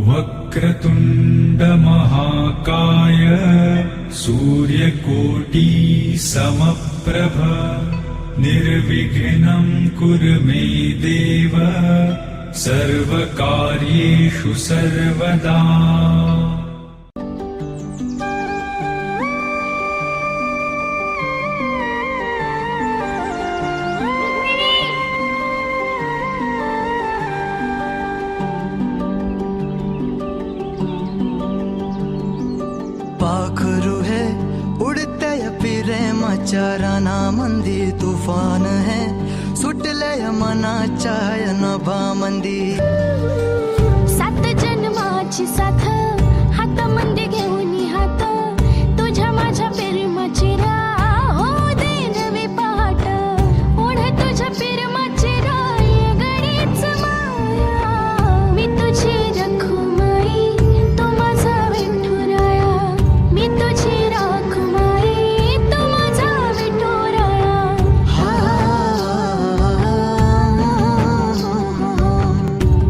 वक्रतुंड महाकाय सूर्यकोटि समप्रभ निर्विघ्नं कुरु मे देव सर्वकार्येषु सर्वदा। पाखरू है उड़ते फिरे मचाराना मंदी तूफान है सुटले मना चाय नभा मंदी सात जन्माची साथ हात मंदी घेऊन हात तुझ्या माझ्या प्रेमाची राह हो देन विपाट ओढ तुझ्या प्रेमाची राय गडीच माया मी तुझी रखुमाई तू माझा विठुराया मी तुझी रखुमाई तू माझा विठुराया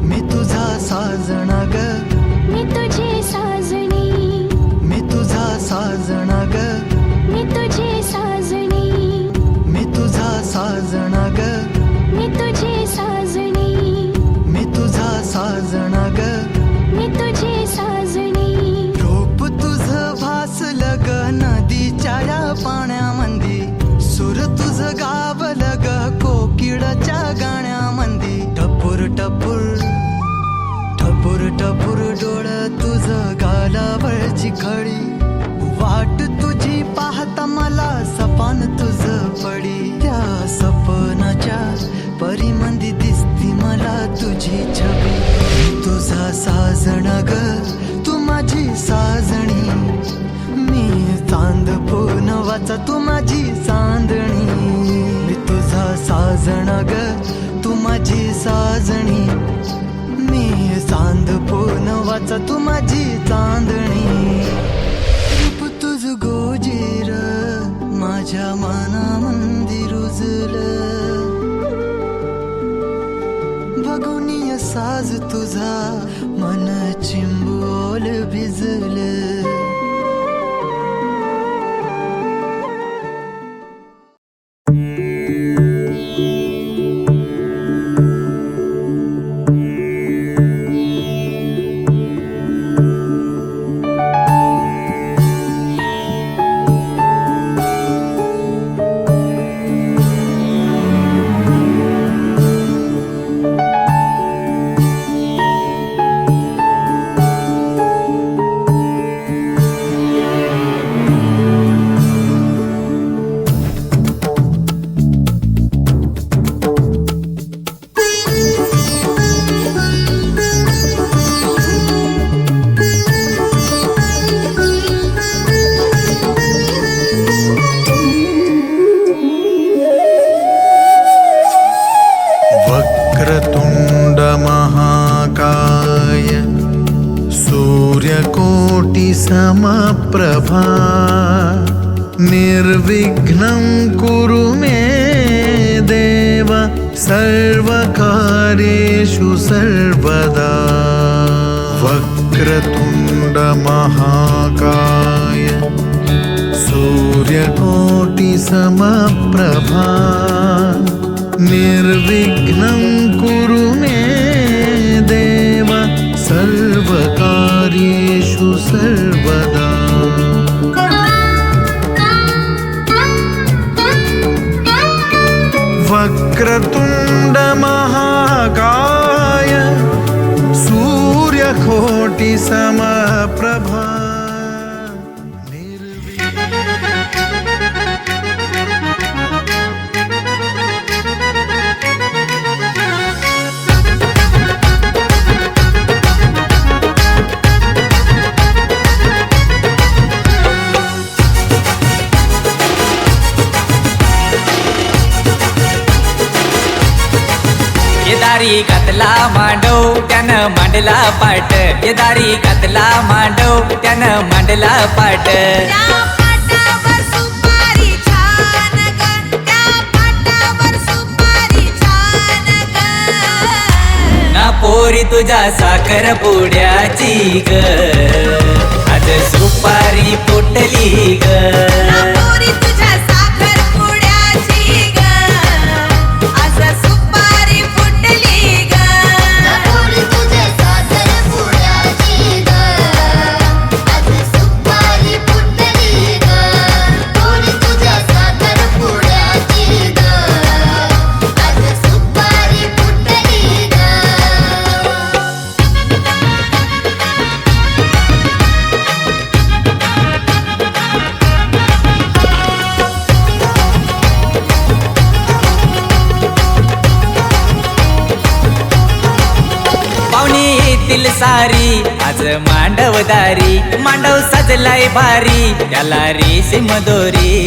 मी तुझा साजना ग मी तुझी साजणी मी तुझा साजना ग मी तुझी साजणी मी तुझा साजना ग मी तुझी साजणी मी तुझा साजना ग मी तुझी साजणी रूप तुझं भासलं ग नदीच्या या पाण्यामंदी सुर तुझं गावलं ग कोकिळाच्या गाण्यामंदी टपूर टपूर टपूर टपूर डोळं तुझं गालावरची खडी वाट तुझी पाहता मला सपान तुझं पडी त्या सपनाच्या परिमंदी दिसती मला तुझी छबी मी तुझा साजणा ग तू माझी साजणी मी चांद पूनवाचा तू माझी चांदणी मी तुझा साजणा ग तू माझी साजणी मी चांद पूनवाचा तू माझी चांदणी रूप तुझ गोजीर माझ्या मनामंदी रुजलं बघुनिय साज तुझा मन चिंबोल भिजलं वक्रतुंड महाकाय सूर्यकोटि समप्रभा निर्विघ्नं कुरु मे देव सर्वकार्येषु सर्वदा। वक्रतुंड महाकाय सूर्यकोटि समप्रभा निर्विघ्नं कुरु मे देव सर्वकार्येषु सर्वदा। वक्रतुंड महाकाय सूर्यकोटि समप्रभा दारी घातला मांडव त्यानं मांडला पाट दारी घातला मांडव त्यानं मांडला पाट पोरी तुझ्या साखर पुड्याची ग आज सुपारी फुटली ग पोरी तुझ्या साखर पुड्याची ग आज सुपारी फुटली ग पोरी तुझ्या साखर पुड्याची ग आज सुपारी फुटली ग पोरी तुझ्या साखर पुड्याची ग आज सुपारी फुटली ग पाहुणी येतील सारी आज मांडवदारी मांडव सजलाय भारी त्याला रेशीम दोरी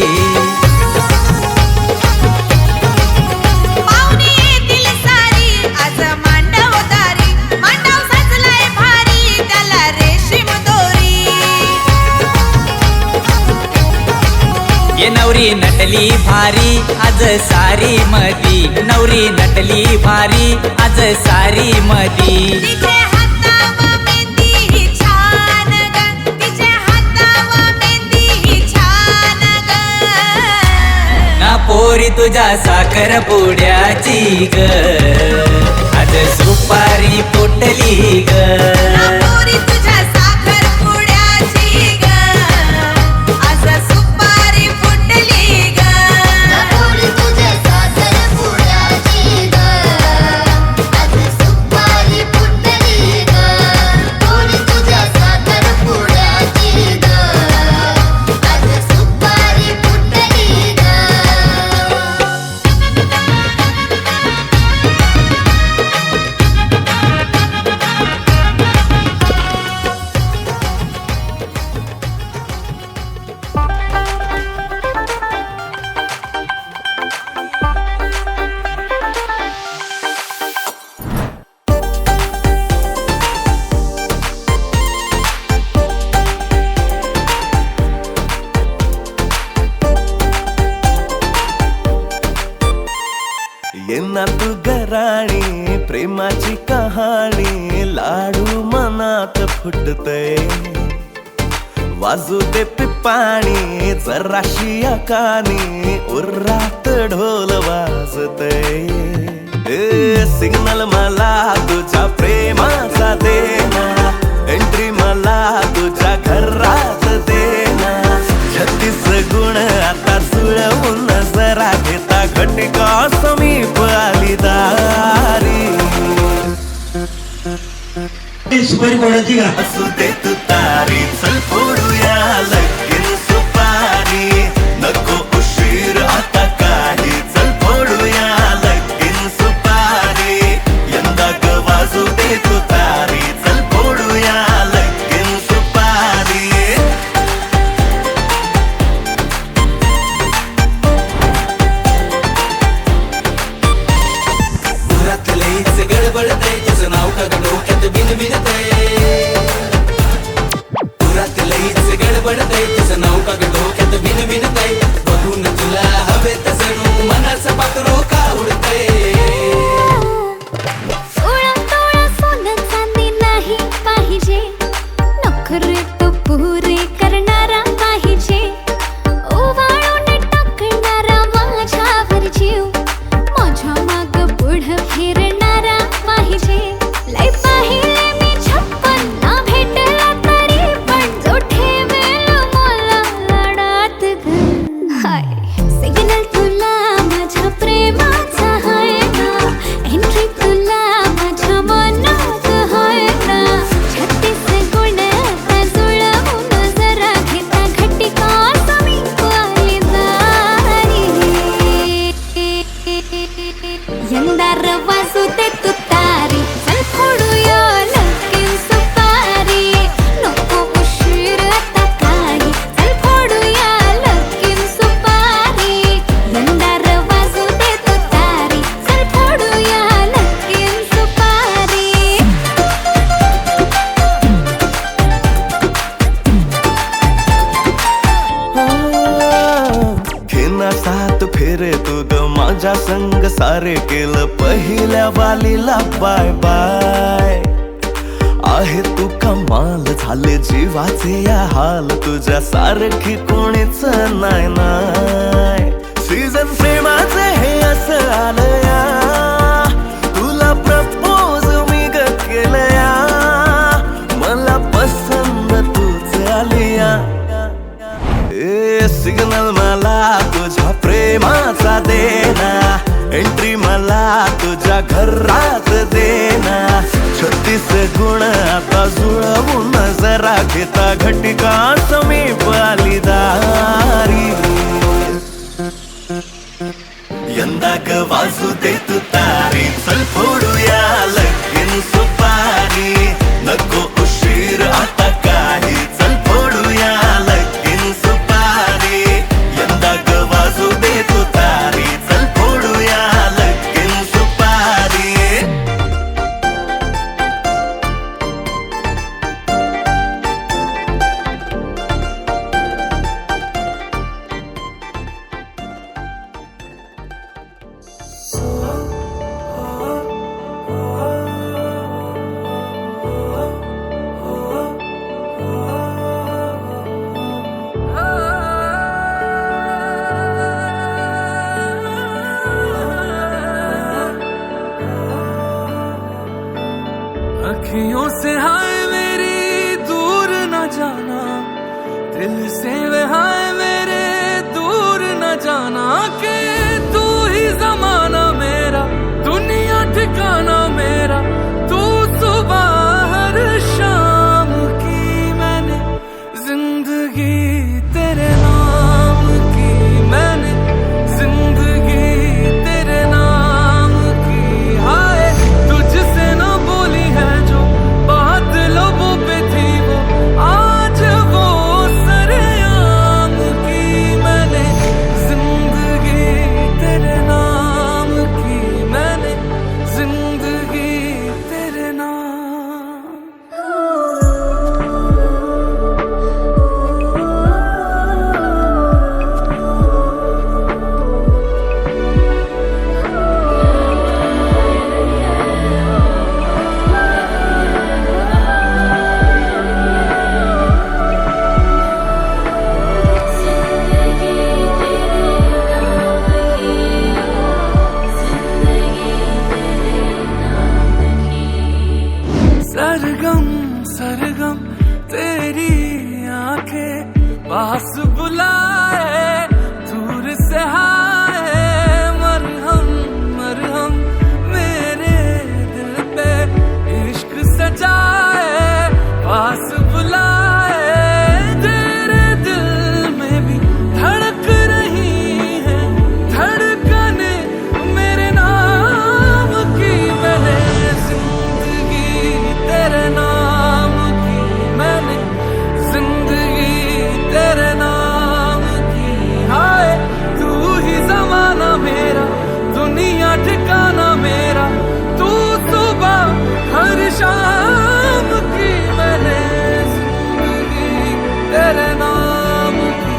पाहुणी येतील सारी आज मांडवदारी मांडव सजलाय भारी त्याला रेशीम दोरी ये नवरी नटली भारी आज सारी मधी नवरी नटली भारी आज सारी मधी तिचे हातावर मेहंदी ही छान ग तिचे हातावर मेहंदी ही छान ग ना पोरी तुझ्या साखर पुड्याची ग आज सुपारी फुटली ग पोरी तुझ्या साखर पुड्याची ग आज सुपारी फुटली ग पोरी तुझ्या साखर पुड्याची ग आज सुपारी फुटली ग पोरी तुझ्या साखर पुड्याची ग आज सुपारी फुटली ग येना तू गराणी प्रेमाची कहाणी लाडू मनात फुटतय वाजू दे पिपाणी जराशी अकानी उर्रात ढोल वाजतय सिग्नल मला तुझ्या प्रेमाचा देना एंट्री मला तुझ्या घरात देना 36 गुण आता जुळवून जरा घेता घटिका समीप आली दारी सुपारी कोणाची का असू दे तू तारी चल फोडूया लगीन सुपारी नको उशीर आता काही चल फोडूया लगीन सुपारी यंदा ग वाजू दे तू तारी चल फोडूया लगीन सुपारी घरात लईच गडबडतय तुझं नाव का डोक्यात बिनबिनतय घरात लईच गडबडतय तुझं नाव का डोक्यात बिनबिनतय बघून तुला हवे तसं मनाचं पाखरू का उडतय सोळा तोळा सोनं चांदी नाही पाहिजे नखरे तो पुरे करणारा पाहिजे ओवाळून टाकणारा माझ्यावर जीव माझ्या माग पुढं फिरणारा पाहिजे लय पाहिले मी 56 ना भेटला तरी पण जो ठेवेल मला लाडात ग हाय सिग्नल तुला माझ्या प्रेमाचा हाय ना एंट्री तुला माझ्या मनात हाय ना 36 गुण आता जुळवून जरा घेता घटिका समीप आली दारी यंदा वाजू दे तू तारी चल फोडूया लगीन सुपारी नको उशीर आता काही चल फोडूया लगीन सुपारी यंदा वाजू दे तू तारी चल फोडूया लगीन सुपारी घेना सात फेरे तू ग माझ्या संग सारे केलं पहिल्या वालीला बाय बाय कमाल झाले जीवाचे या हाल, तुझ्या सारखी कोणीच नाही नाही. सीझन प्रेमाचे हे असं आलं या, तुला प्रपोज मी ग केलं या, मला पसंत तूच आली या. ए सिग्नल मला तुझ्या प्रेमाचा देना, एंट्री मला तुझ्या घरात देना. 36 गुण आता जुळवून जरा घेता घटिका समीप आली दारी. यंदा ग वाजू दे तू तारी, चल फोडूया लगीन सुपारी. नको उशीर आता काही, चल फोडूया लगीन सुपारी. यंदा ग वाजू दे तू तारी, चल फोडूया लगीन सुपारी. अखियों से हाय मेरी दूर न जाना, दिल से वे हाय मेरे दूर न जाना. के तू ही जमाना मेरा, दुनिया ठिकाना मेरा. तू सुबह हर शाम की मैंने जिंदगी तेरे नाम की. मैंने जिंदगी तेरे नाम की. हाय तुझसे ना बोली है जो बात लोगों पे थी, वो आज वो सरेआम की. मैंने जिंदगी तेरे नाम की. मैंने जिंदगी तेरे नाम. सरगम सरगम तेरी आंखें पास बुलाए, दूर से हाय मरहम मरहम मेरे दिल पे इश्क सजाए. पास बुलाए तेरे दिल में भी धड़क रही है धड़कने मेरे नाम की. मैंने जिंदगी तेरे नाम की. मैंने जिंदगी तेरे नाम की. हाय तू ही जमाना मेरा, दुनिया ठिकाना मेरा. तू सुबह हर शाम की. मैंने जिंदगी तेरे नाम की.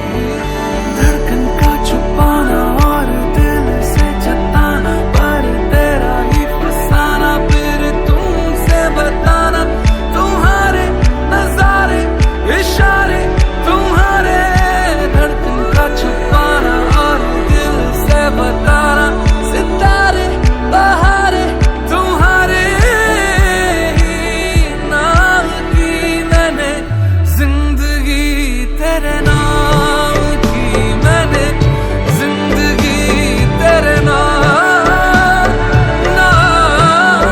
धड़कन का छुपाना और दिल से जताना, पर तेरा ही फसाना, फिर तुमसे बताना. तुम्हारे नजारे इशारे तुम्हारे, धड़कन का छुपाना और दिल से बताना. सितारे बहारे तुम्हारे ही नाम की. मैंने जिंदगी तेरे नाम की. मैंने जिंदगी तेरे नाम नाम.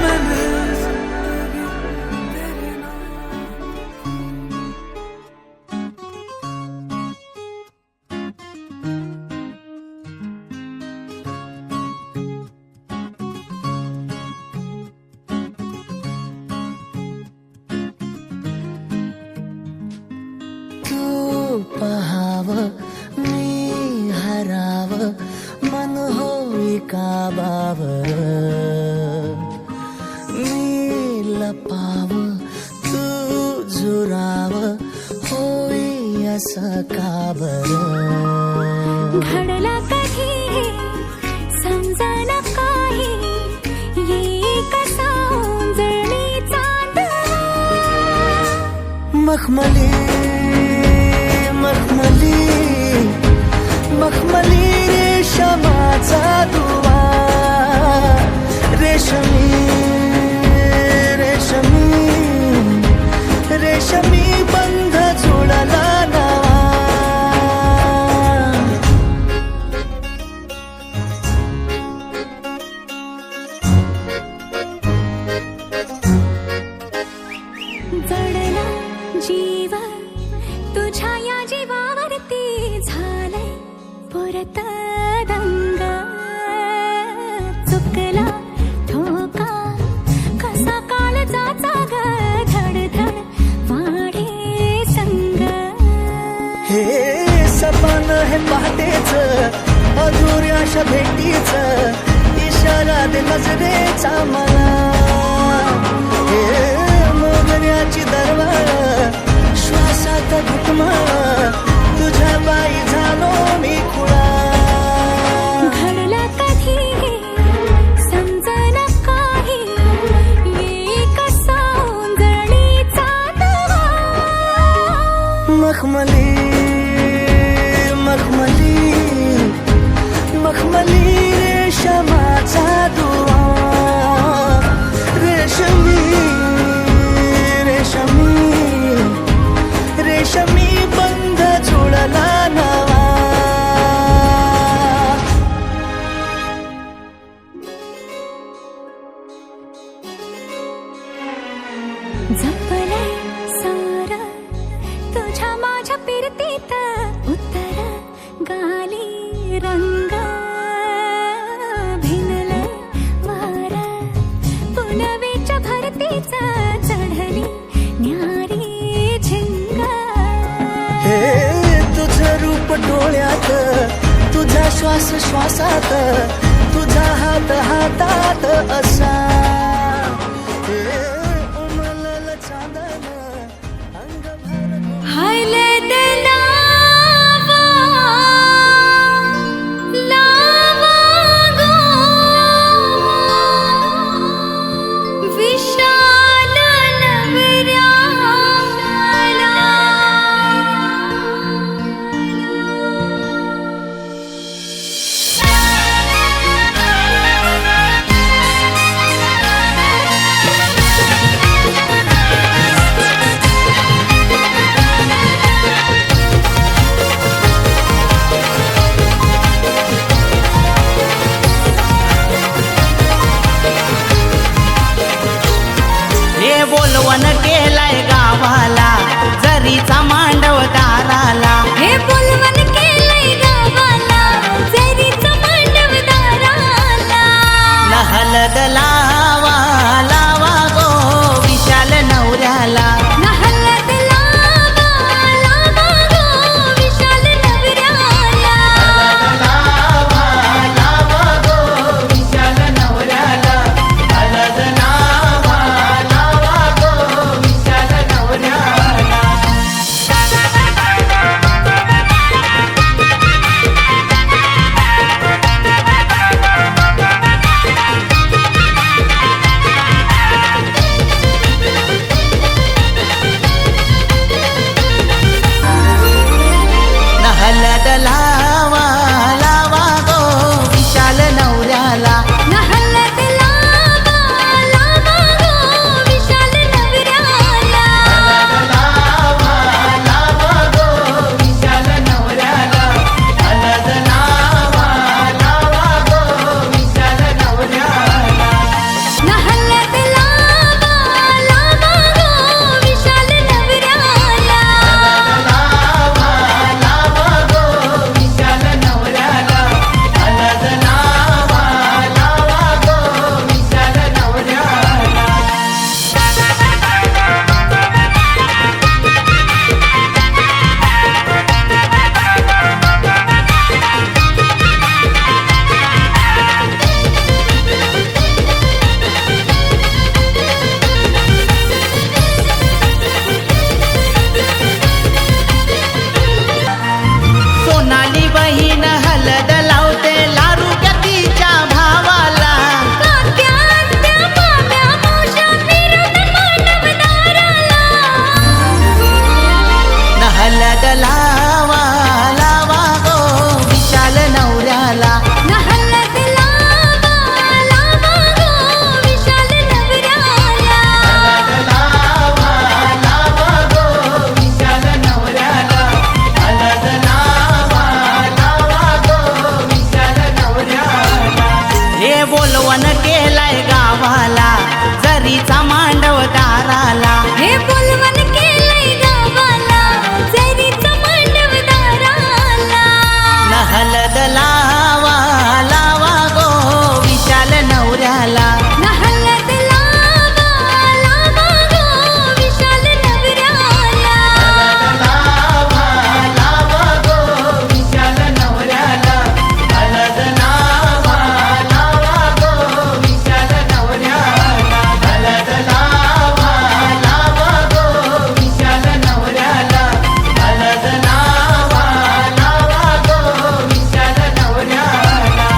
मैंने जिंदगी तेरे नाम. तू पहाव मी हराव, मन होई काबावर. मी लपाव तू झुराव, होई असं काबर. घडला कधी समजायला काही मखमली मखमली मखमली रेशमाचा दुवा रेशमी रेशमी रेशमी बंध जुळला नवा जडला जीव तुझ्या या जीवावरती झालंय परत दंग चुकला ठोका कसा काळजाचा ग धडधड वाढे संग हे सपन हे पहाटेच अधुऱ्याशा भेटीच इशारा दे नजरेचा मला हे मोगऱ्याची दरवाळ श्वासात घुटमळ तुझ्या बाई झालो मी खुळा घडलं कधी समजन काही एक सौंदर्याचा दवा मखमली मखमली मखमली रेशमाचा दुवा रेशमी रेशमी रेशमी बंध जुळला नवा जपलंय सार तुझ्या माझ्या पिरतीत उत्तर गाली रंग भिनलंय वार पुनवेच्या भरतीच चढली न्यारी झिंग हे तुझं रूप डोळ्यात तुझा श्वास श्वासात तुझा हात हातात असा हे उमललं चांदण अंगभर हळद लावा लावा गो विशाल नवऱ्याला बोलवण केलाय गावाला जरीचा मांडव दाराला हे बोलवण केलंय गावाला जरीचं मांडव दाराला हलद लावा लावा गो विशाल नवऱ्याला हलद लावा लावा गो विशाल नवऱ्याला लावा लावा गो विशाल नवऱ्याला हलद लावा लावा गो विशाल नवऱ्याला हलद लावा लावा गो विशाल नवऱ्याला हलद लावा लावा गो विशाल नवऱ्याला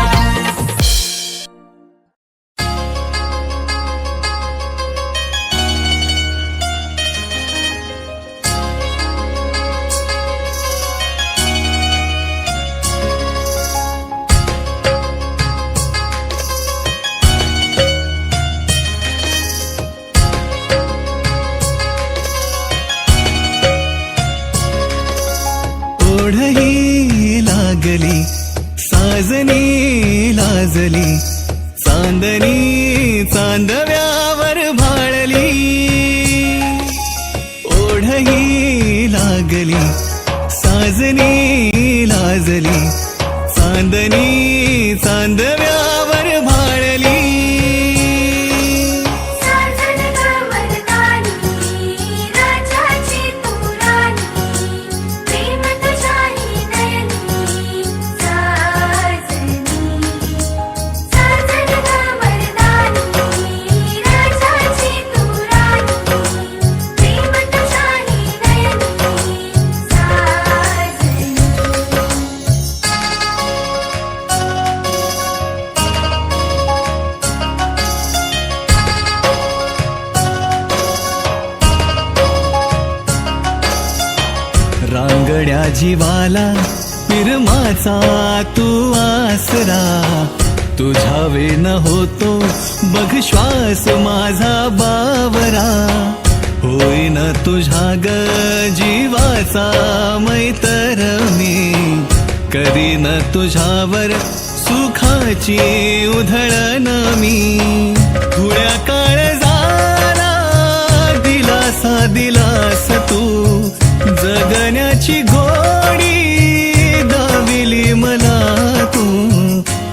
ओढही लागली साजनी लाजली चांदणी चांदव्यावर भाळली ओढही लागली साजनी लाजली चांदणी चांदव्यावर भाळली साजन गवळदानी राजाची तू राणी प्रेम तुझ्याही नयनी साजनी साजन गवळदानी राजाची तू राणी प्रेम तुझ्याही नयनी साजनी रांगड्या जीवाला पिरमाचा तू आसरा तुझ्या वेन होतो बघ श्वास माझा बावरा होईन तुझ्या ग जीवाचा मैतर मी करीन तुझ्यावर सुखाची उधळण मी थोड्या काळ झाला दिलासा दिलास तू जगण्याची घोडी दाविली मला तू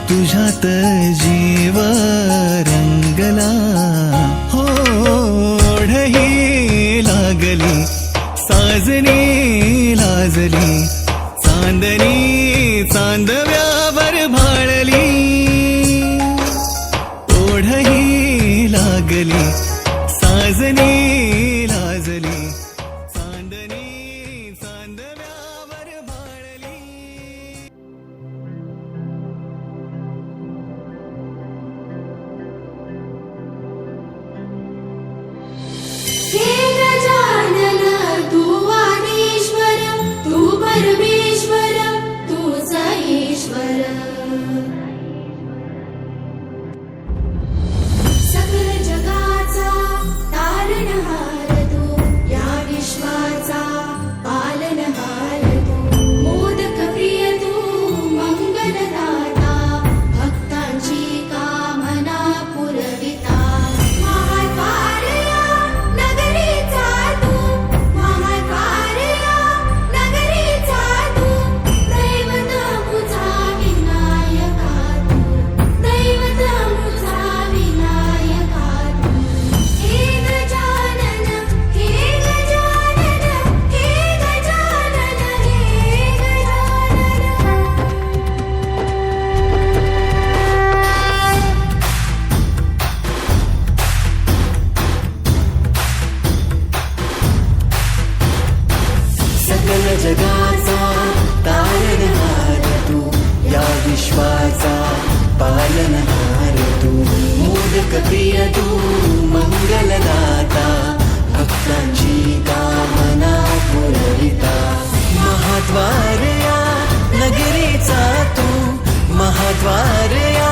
तुझ्यात जीव रंगला हो ओढही लागली साजनी लाजली चांदणी चांदव्यावर भाळली ओढही लागली साजनी लाजली चांदणी चांदव्यावर भाळली हे गजानन तू आदिश्वर तू परमेश्वर तूच ईश्वर सकल जगाचा तारणहार तू या विश्वाचा पालनहार तू मोदक प्रिय तू मंगलदाता भक्तांची कामना पुरविता महाद्वारया नगरीचा तू महाद्वारया नगरीचा तू दैवत मुझा विनायका तू दैवत मुझा विनायका तू हे गजानन हे गजानन हे गजानन हे गजानन सकल जगाचा तारणहार तू या विश्वाचा पालनहार तू मोदक प्रिय तू मंगलदाता भक्तांची कामना पुरविता महाद्वारया नगरीचा तू महाद्वारया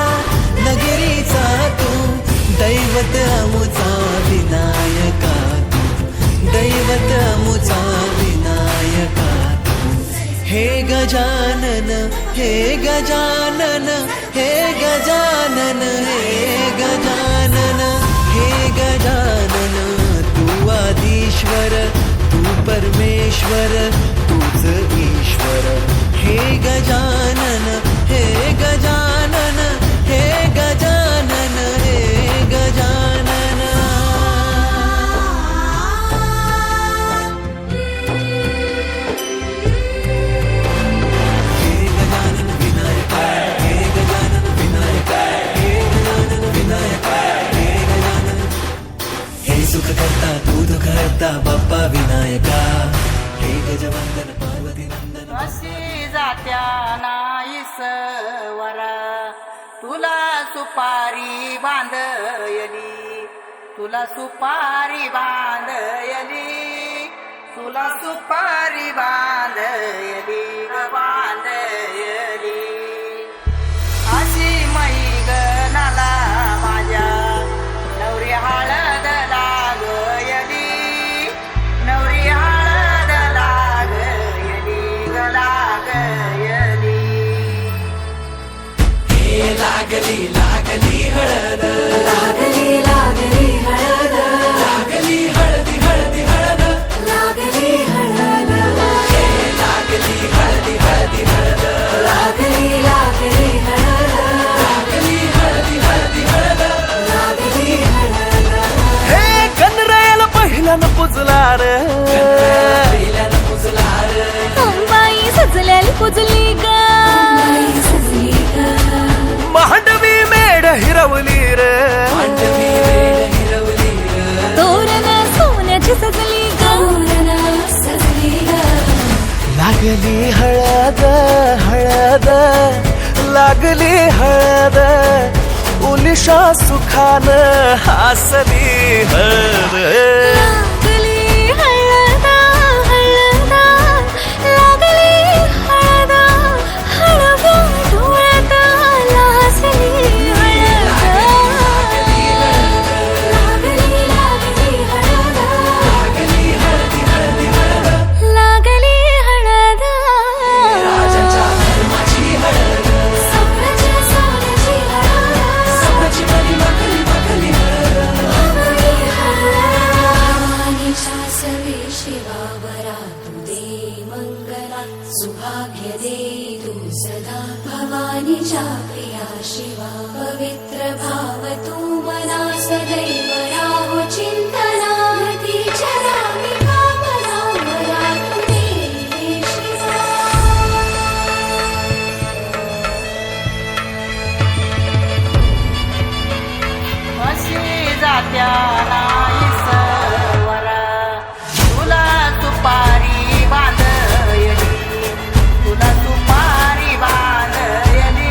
नगरीचा तू दैवत अमुचा विनायका तू दैवत अमुचा विनायका तू हे गजानन हे गजानन हे गजानन हे गजानन हे गजानन तू आदिश्वर तू परमेश्वर तूच ईश्वर हे गजानन हे गजानन हे गजानन हे गजानन सुख करता तू दुख हरता बाप्पा विनायका हे गजवंदन पार्वती नंदन अशी जात्या नाईसवरा तुला सुपारी बांधयली तुला सुपारी बांधयली तुला सुपारी बांधयली बांधयली अशी मैगनाला माझ्या नवरी हळद लागयली नवरी हळद लागयली लागयली हे लागली लागली हळद लागली लागली हळद लागली हळदी हळदी हळद लागली हळद हे लागली हळदी हळदी हळद लागली लागली हळद लागली हळदी हळदी हळद लागली हळद हे गणरायाला पहिल्यानं पुजला रे पहिल्यानं पुजलार अंबाई सजलेली पुजली ग बाई सजली ग मांडवी मेढ हिरवली रे मांडवी वेळ हिरवली र. तोरण सोन्याची सजली ग तोरण सजली ग लागली हळद हळद लागली हळद उलिशा सुखान हासली हळद लागली हळद हळद लागली हळद हळव्या डोळ्यात लाजली हळद लागली लागली हळद लागली हळदी हळदी हळद लागली हळद राजाच्या धर्माची हळद सोन्याची सोन्याची हळद सोन्याची मणी मखली मखली हळद भवानी भवानीच्या सवे शिवावरा तू दे मंगला सुभाग्य दे तू सदा भवानीच्या प्रिया शिवा पवित्र भाव तू मना सदैव राहो चिंतना नदीच्या रामी भावना मला तू दे शिवा अशी जात्या नाईसवरा तुला सुपारी बांधयली तुला सुपारी बांधयली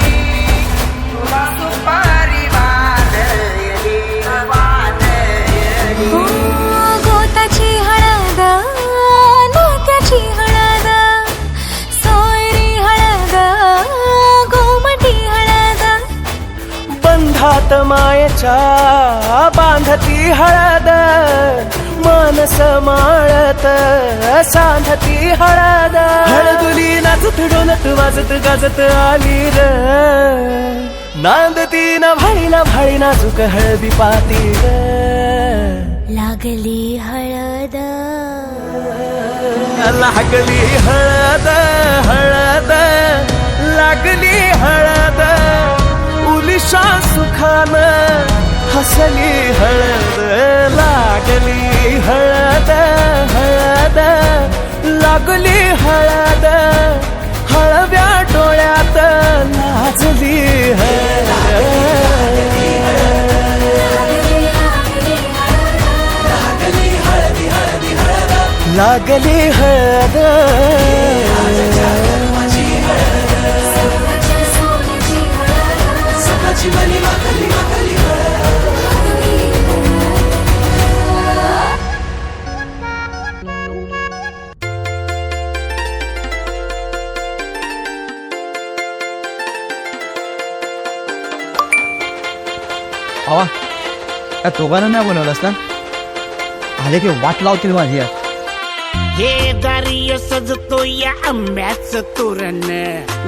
तुला सुपारी बांधयली बांधयली गोताची हळद नात्याची हळद सोयरी हळद गोमटी हळद बंधात मायेच्या बांधती हळद मानस माळत सांधती हळद हळदुली नाचत डोलत वाजत गाजत आली र नांदती न भाळी नाजूक हळदी पाती ग लागली हळद लागली हळद हळद लागली हळद उलिशा सुखान हसली हळद लागली हळद हळद लागली हळद हळव्या डोळ्यात लाजली हळद लागली हळद सोन्याची सोन्याची हळद सोन्याची मणी मखली मखली अवा या दोघांना नाही बोलवलंस ना आले की वाट लावतील माझी यार हे दारिय सजतो या आंब्याचं तोरण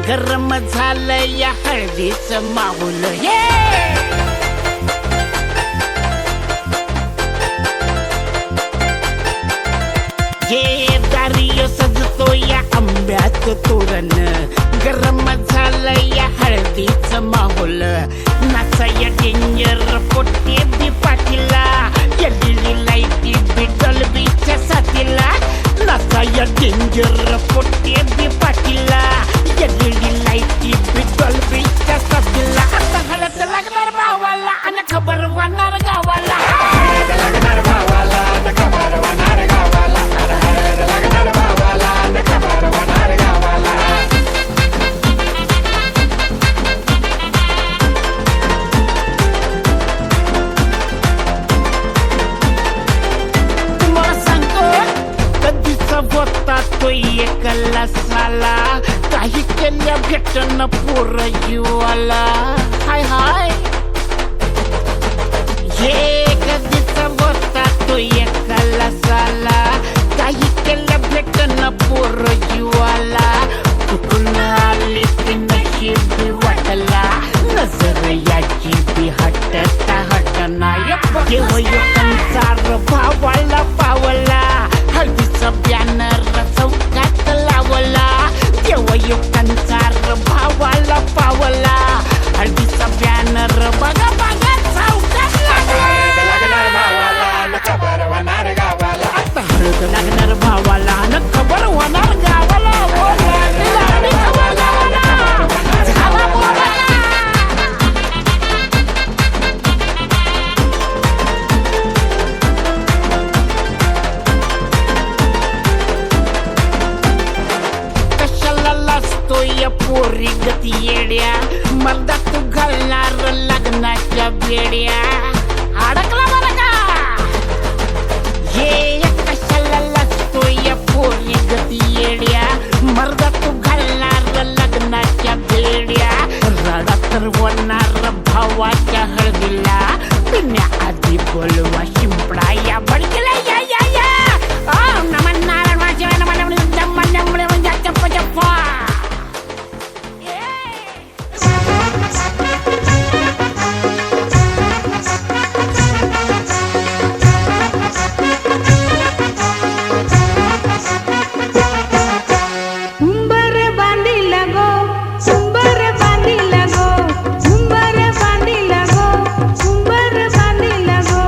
गरम झालं या हळदीचं माहोल हे हे दारिय सजतो या आंब्याचं तोरण गरम झालं या हळदीचं माहोल नाचा या डेंजर पोटे बी पाटीला एलईडी लाईटी बी डॉल्बीच्या साथीला नाचा या डेंजर पोटे बी पाटीला एलईडी लाईटी बी डॉल्बीच्या साथीला आता हळद लागणार भावाला आणि खबर होणार गावाला लागणार भावाला आणि खबर होणार गावाला लागणार भावाला आणि खबर होणार गावाला तुम्हाला सांगतो कधीचा होता तो एकला साला काही केल्या भेटन पोर जीवाला हाय हाय हे कधीचा होता तो एकला साला काही केल्या भेटन पोर जीवाला कुठून आली ती नशीबी वाटला नजर याची बी हटता हटना केव्हा कंसार भावाला पावला हळदीचा बॅनर चौकात लावला केव्हा कंसार भावाला पावला हळदीचा बॅनर बघा बघा चौकात लागणार भावाला खबर होणार गावाला आता हळद लागणार भावाला न खबर होणार गावाला झाला बोला कशाला लाजतो या पोरी गती येड्या मर्दा तू घालणार लग्नाच्या बेड्या अडकला बरं का हे कशाला लाजतो या पोरी गती येड्या मर्दा तू घालणार लग्नाच्या बेड्या रडा तर होणार भावाच्या हळदीला पिण्याआधी बोलवा शिंपडा या भडकेला या या या नमन नारायण वाशिवाय नमन नमन नमन नमन चप्पा चप्पा उंबर बांधिला गो उंबर बांधिला गो उंबर बांधिला गो उंबर बांधिला गो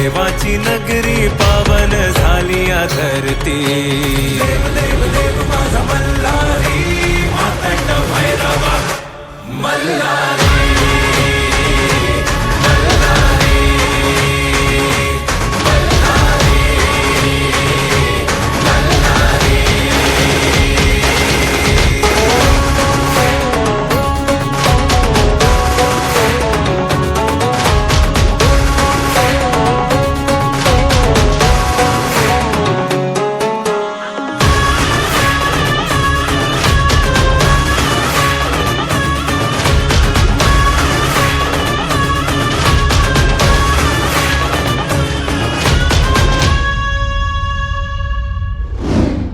देवाची नगरी पावन झाली या धरती. देव देव देव माझा मल्हारी मातंड भैरवा मल्हारी.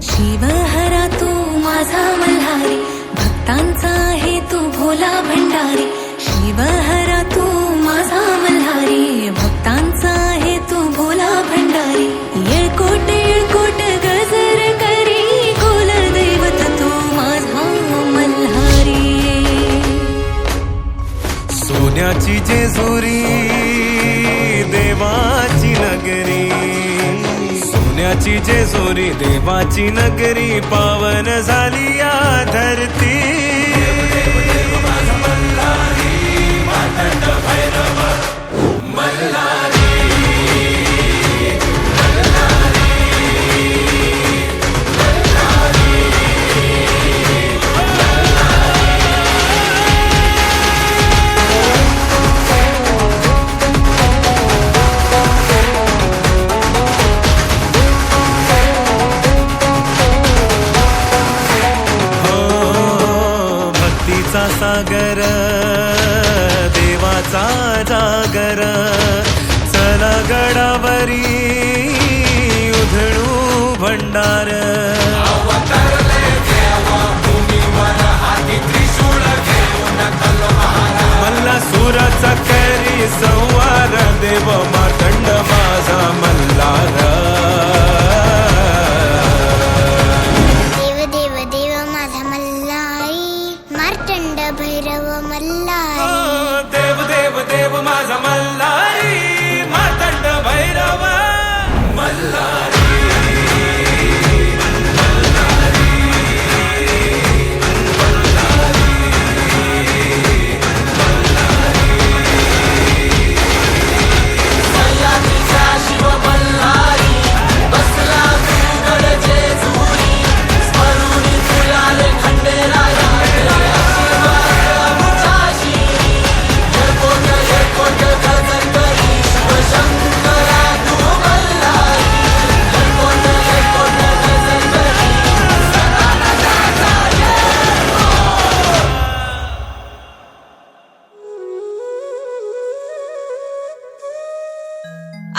शिवहरा तू माझा मल्हारी भक्तांचा आहे तू भोला भंडारी. शिवहरा तू माझा मल्हारी भक्तांचा आहे तू भोला भंडारी. येळकोट येळकोट गजर करी कुल दैवत तू माझा मल्हारी. सोन्याची जेजुरी देवाची नगरी. सोन्याची जेजुरी देवाची नगरी पावन झाली या धरती. मातंड भैरवा मल्हारी. सागर देवाचा जागर चला गडावरी उधळू भंडार. मल्ला सुराचा करी संवार देव मातंड माझा मल्हार. देव देव देव माझा मल्हारी मार्तंड भैरव मल्हारी. देव देव देव माझा मल्हारी मातंड भैरव मल्हारी.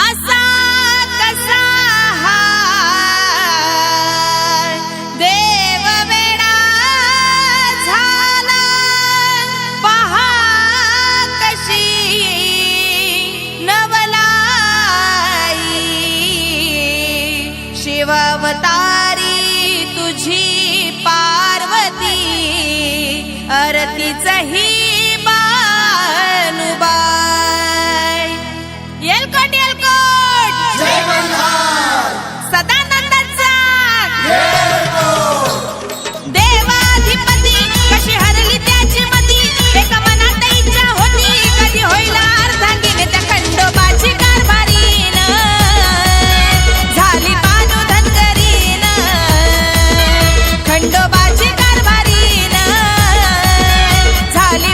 असा कसा हा देव वेडा झाला पहा कशी नवलाई. शिवावतारी तुझी पार्वती आरतीचही बानुबाई. येलकोट येलकोट सदानंदाचा देवाधिपती कशी हरली त्याची मती. एका मनात इच्छा होती कधी होईल अर्धांगीन त्या खंडोबाची कारभारीन झाली बानू धनगरीन. खंडोबाची कारभारीन झाली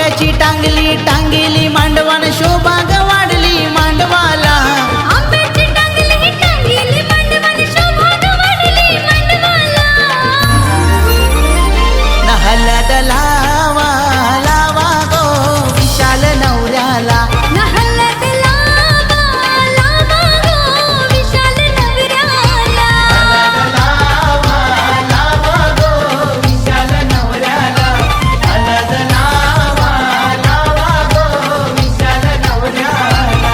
आंब्याची टांगली टांगली मांडवान शोभा ग वाढली मांडवाला आंब्याची टांगली टांगली मांडवान शोभा ग वाढली मांडवाला हलद लावा लावा गो विशाल नवऱ्याला हलद लावा लावा गो विशाल नवऱ्याला लावा लावा गो विशाल नवऱ्याला हलद लावा लावा गो विशाल नवऱ्याला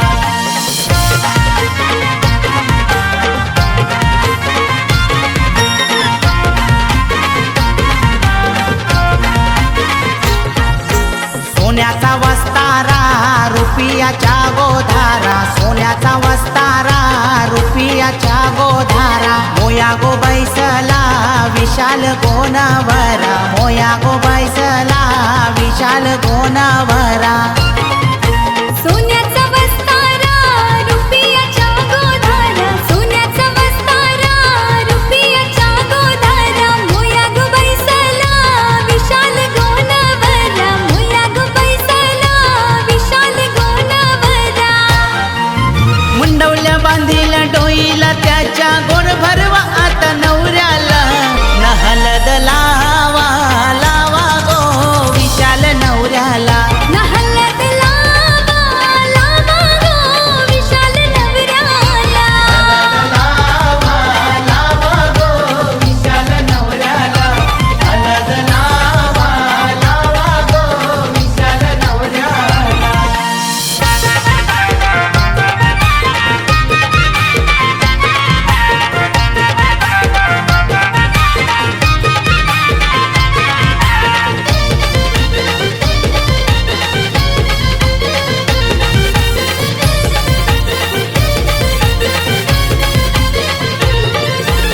सोन्याचा वस्तारा रुपयाच्या गोधारा सोन्याचा वस्तारा रुपयाच्या गोधारा मोया गो बैसला विशाल गोनवरा मोया गो बैसला विशाल गोनवरा सोन्याचा वस्तारा रुपयाच्या गोधारा सोन्याचा वस्तारा रुपयाच्या गोधारा मोया गो बैसला विशाल गोनवरा मोया गो बैसला विशाल गोनवरा मुंडवल्या बांधीला डोईला त्याच्या गोड भरवा आता नवऱ्याला नहलद लावा लावा गो विशाल नवऱ्याला हलद लावा लावा गो विशाल नवऱ्याला लावा लावा गो विशाल नवऱ्याला हलद लावा लावा गो विशाल नवऱ्याला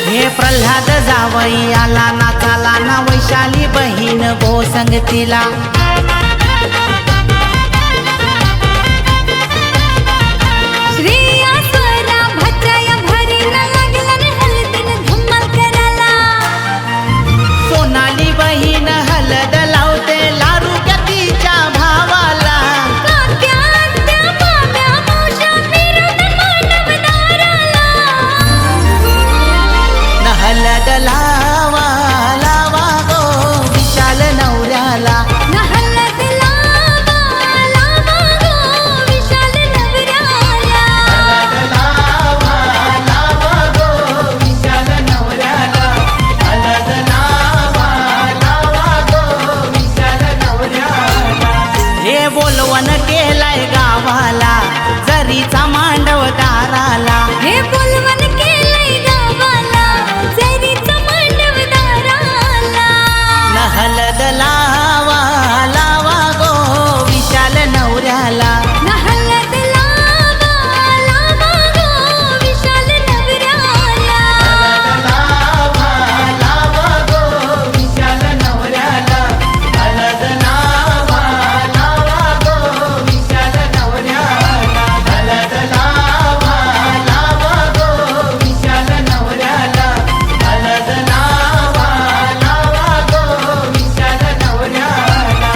हे प्रल्हाद जावई आला नाचाला ना वैशाली बहीण गो संगतीला श्रेया स्वरा भजया भरीन लागलन हलदीन धम्माल करायला सोनाली बहीण हलद लावते लारू तिच्या भावाला काक्या आत्या माम्या मावश्या फिरून मांडवदाराला न हलद लावा लावा गो विशाल नवऱ्याला हलद लावा लावा गो विशाल नवऱ्याला लावा लावा गो विशाल नवऱ्याला हलद लावा लावा गो विशाल नवऱ्याला हे बोलवण केलाय गावाला जरीचा मांडव दाराला हे बोलवण केलंय गावाला जरीचं मांडवदाराला न हलद लावा लावा गो विशाल नवऱ्याला हलद लावा लावा गो विशाल नवऱ्याला लावा लावा गो विशाल नवऱ्याला हलद लावा लावा गो विशाल नवऱ्याला हलद लावा लावा गो विशाल नवऱ्याला हलद लावा लावा गो विशाल नवऱ्याला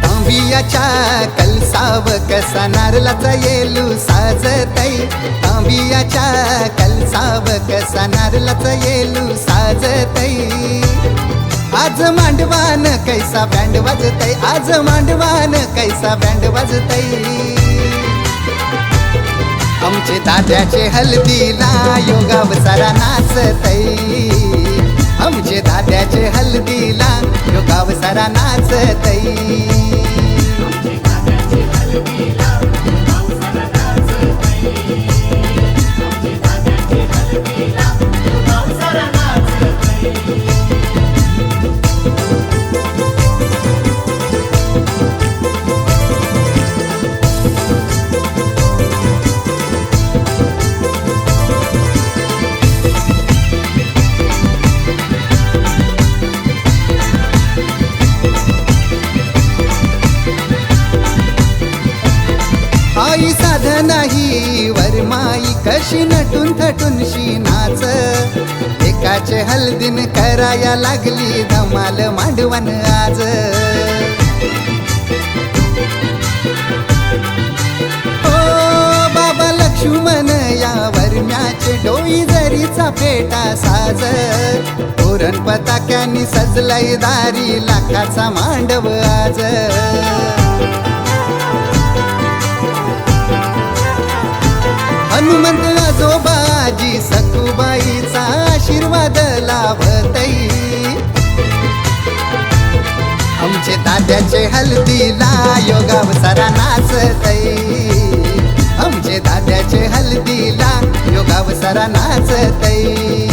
तांबियाच्या कलसाव कसा नारळाचा येलू साजतई तांबियाच्या कलसाव कसा नारळाचा येलू साजतई आज मांडवान कैसा बँड वाजतई आज मांडवान कैसा बँड वाजतई आमचे दाद्याचे हल्दीला योगाव सारा नाचतई आमचे दाद्याचे हल्दीला योगाव सारा नाचतई अशी नटून थटून शी नाच एकाचे हल्दीन कराया लागली धमाल मांडवण आज बाबा लक्ष्मण यावर मॅच डोई जरीचा फेटा साज तोरण पताक्यांनी सजलय दारी लाखाचा मांडव आज हनुमंत आजोबाजी सखुबाईचा आशीर्वाद लाभतई आमचे दाद्याचे हल्दीला योगाव सारा नाचतई आमचे दाद्याचे हल्दीला योगाव सारा नाचतई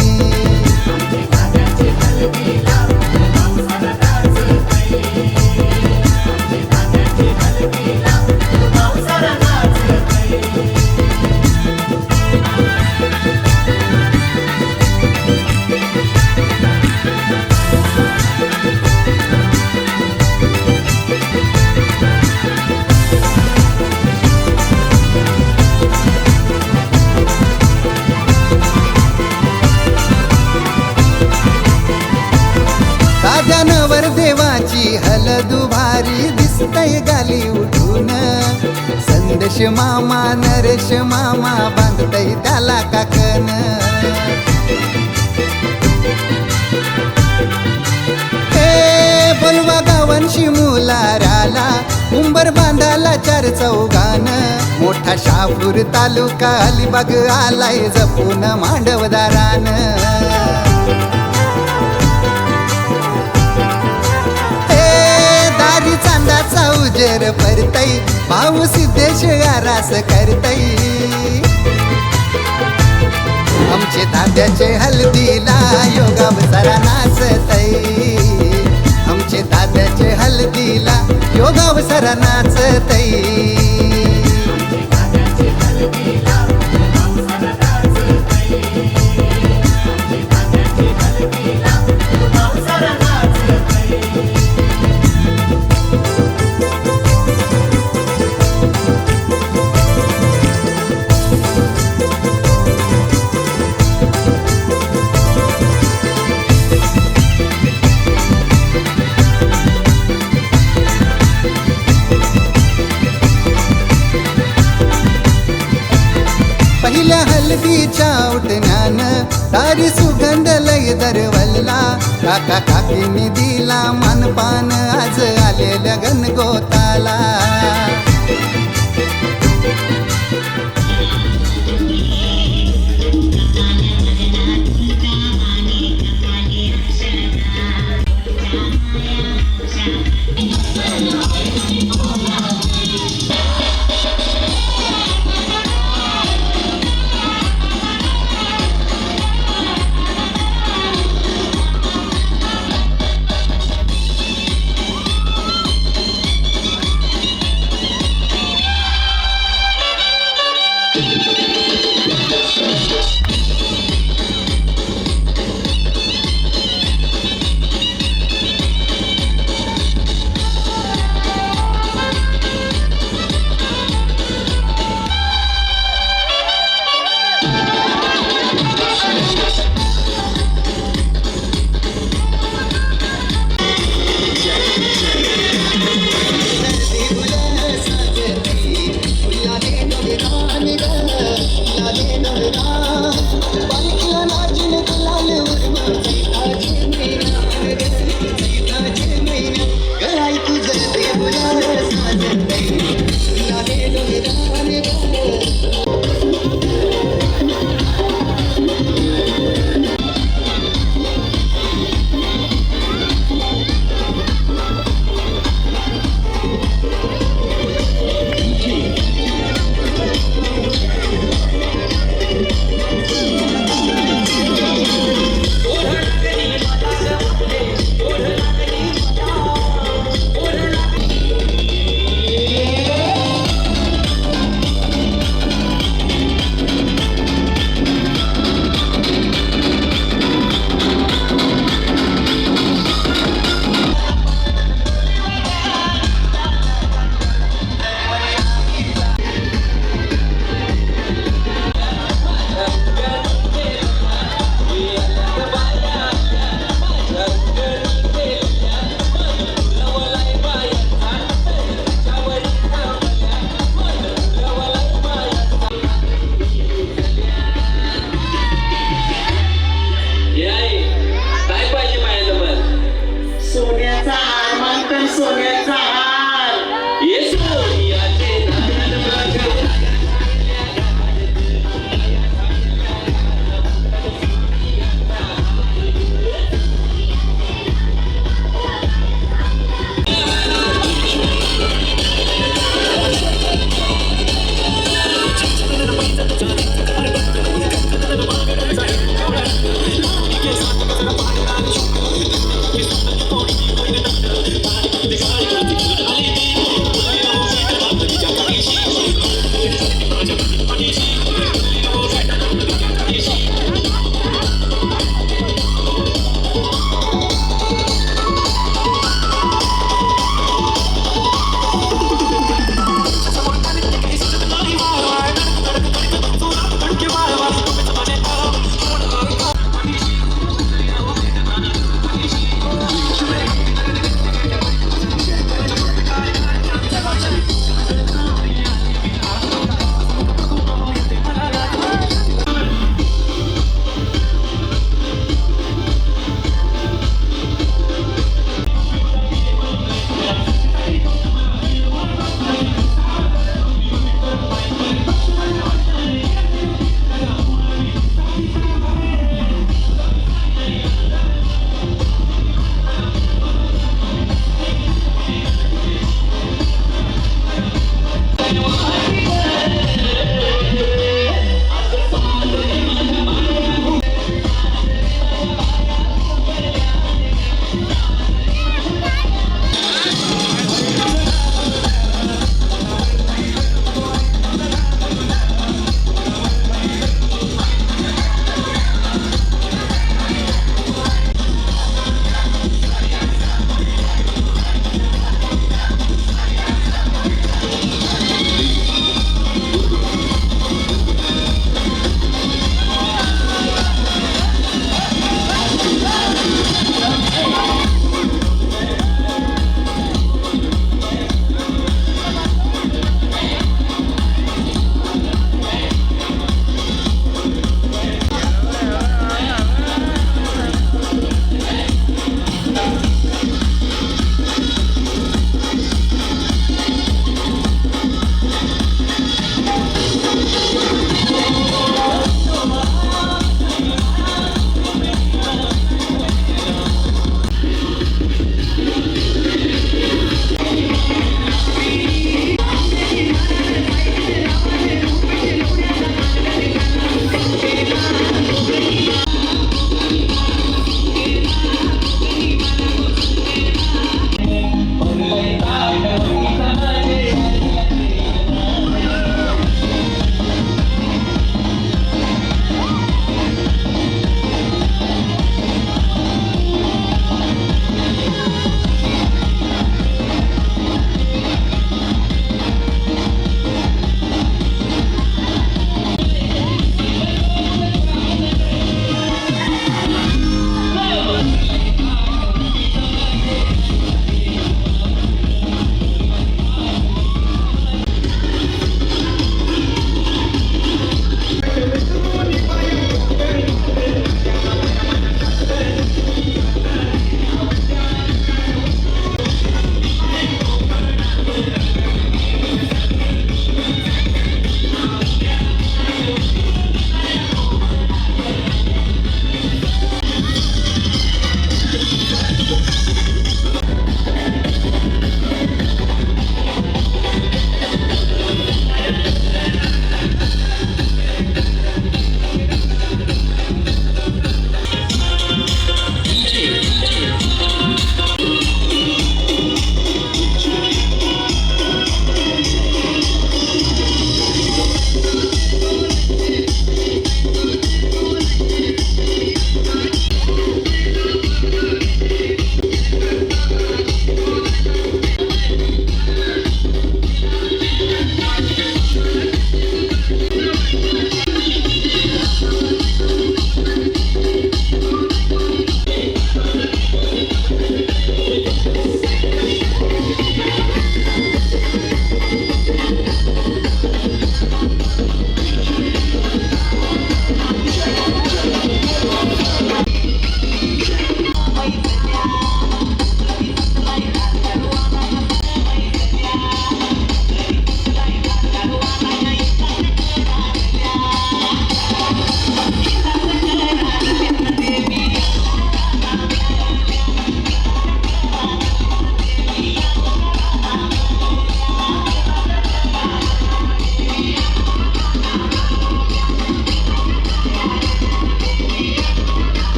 दाद्यानवर देवाची हलदुभारी दिसतय गाली उठून संदेश मामा नरेश मामा बांधतय त्याला काकन हे बोलवा गावांशी मुलाराला उंबर बांधाला चार चौगान मोठा शापूर तालुका अलिबाग आलाय जपून मांडवदारान चांदाचा उजेर परतई भाऊ सिद्धेश आरास करतई आमचे दाद्याचे हल्दीला योगाव सारा नाचतई आमचे दाद्याचे हल्दीला योगाव सारा नाचतई पहिल्या हल्दीच्या उठण्यान तारी सुगंध लय दरवलला काका काकीनी दिला मानपान आज आलेल्या गणगोताला तर सोन्याचा हार ये सोनियाचे नारायण माझ्या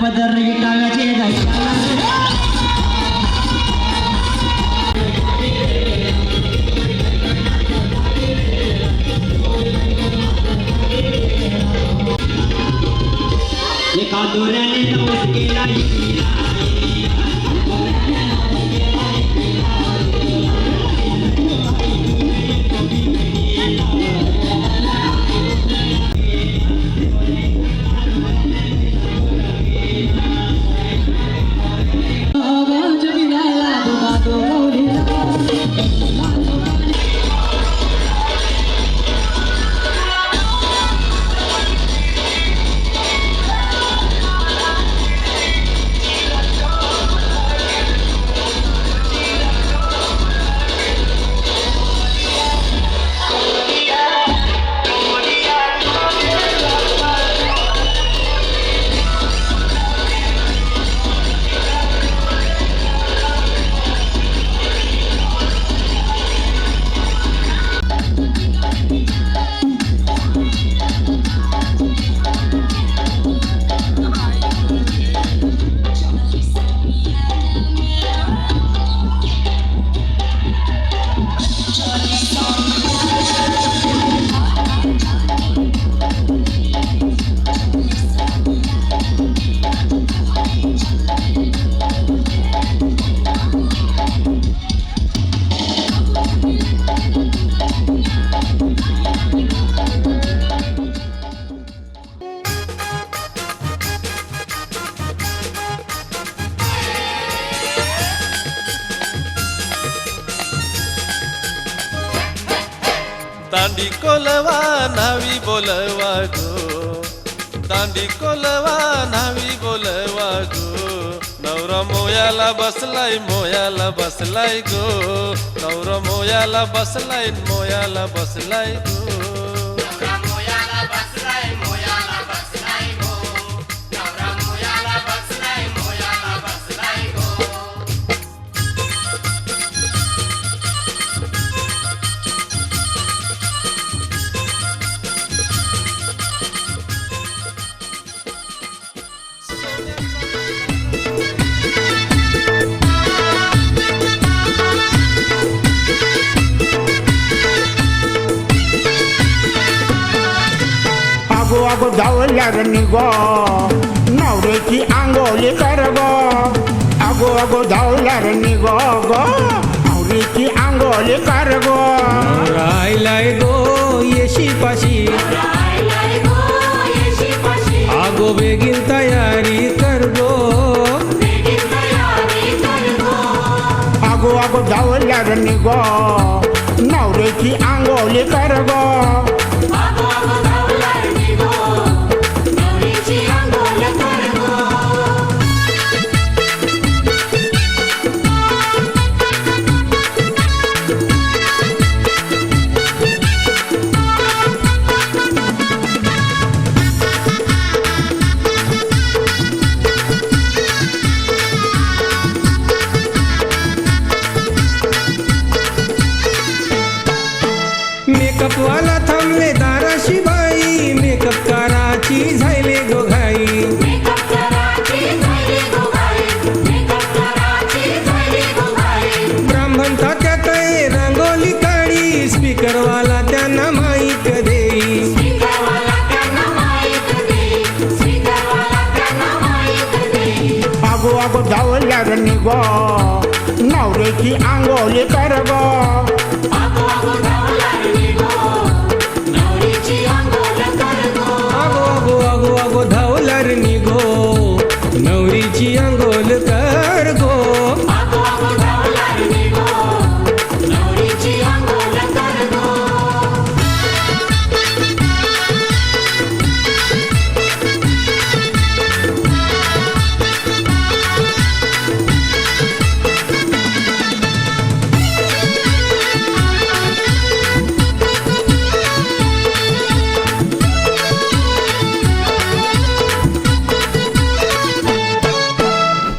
पदर विटाव्याचे एका दोऱ्याने नवस केला दांडी कोलवा नावी बोलवा गो दांडी कोलवा नावी बोलवा गो नवरा मोयाला बसलाय गो नवरा मोयाला बसलाय गो अगो धावल्यार निघो नवऱ्याची आंघोळी कर गो अगो धावल्यार निघो गो नवऱ्याची आंघोळी कर गो राहिलाय गो येशी पाशी अगो बेगीन तयारी कर गो अगो धावल्यार निघो नवऱ्याची आंघोळी कर गो मेकअप वाला थांबले दाराशी बाई मेकअप कराची झाले गो घाई ब्राह्मण तात्यात रंगोली काढी स्पीकर वाला त्यांना माईक देई अगो धावल्यार निघो नवऱ्याची आंघोळी कर गो अगो धावल्यार निघो नवरीची अंघोल कर गो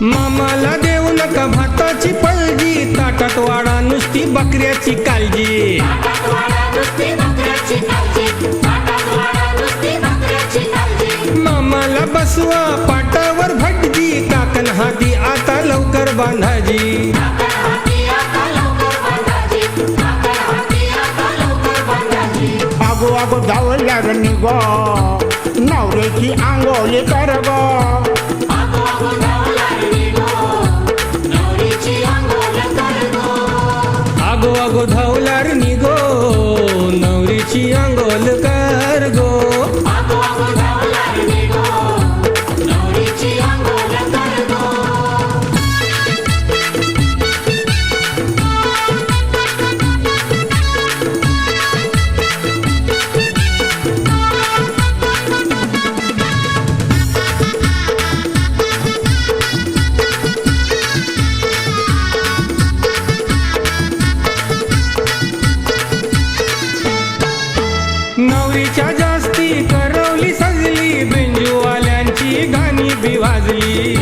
मामाला देऊ नका भाताची पलजी ताटात वाडा नुसती बकऱ्याची काळजी मामाला बसवा पाटावर भटजी काकण हाती आता लवकर बांधाजी अगो धावल्यार निघो नवऱ्याची आंघोळी कर गो अगो धावल्यार निघो नवरीची अंघोल कर गो नवरीच्या जास्ती करवली सजली बिंजूवाल्यांची गाणी बी वाजली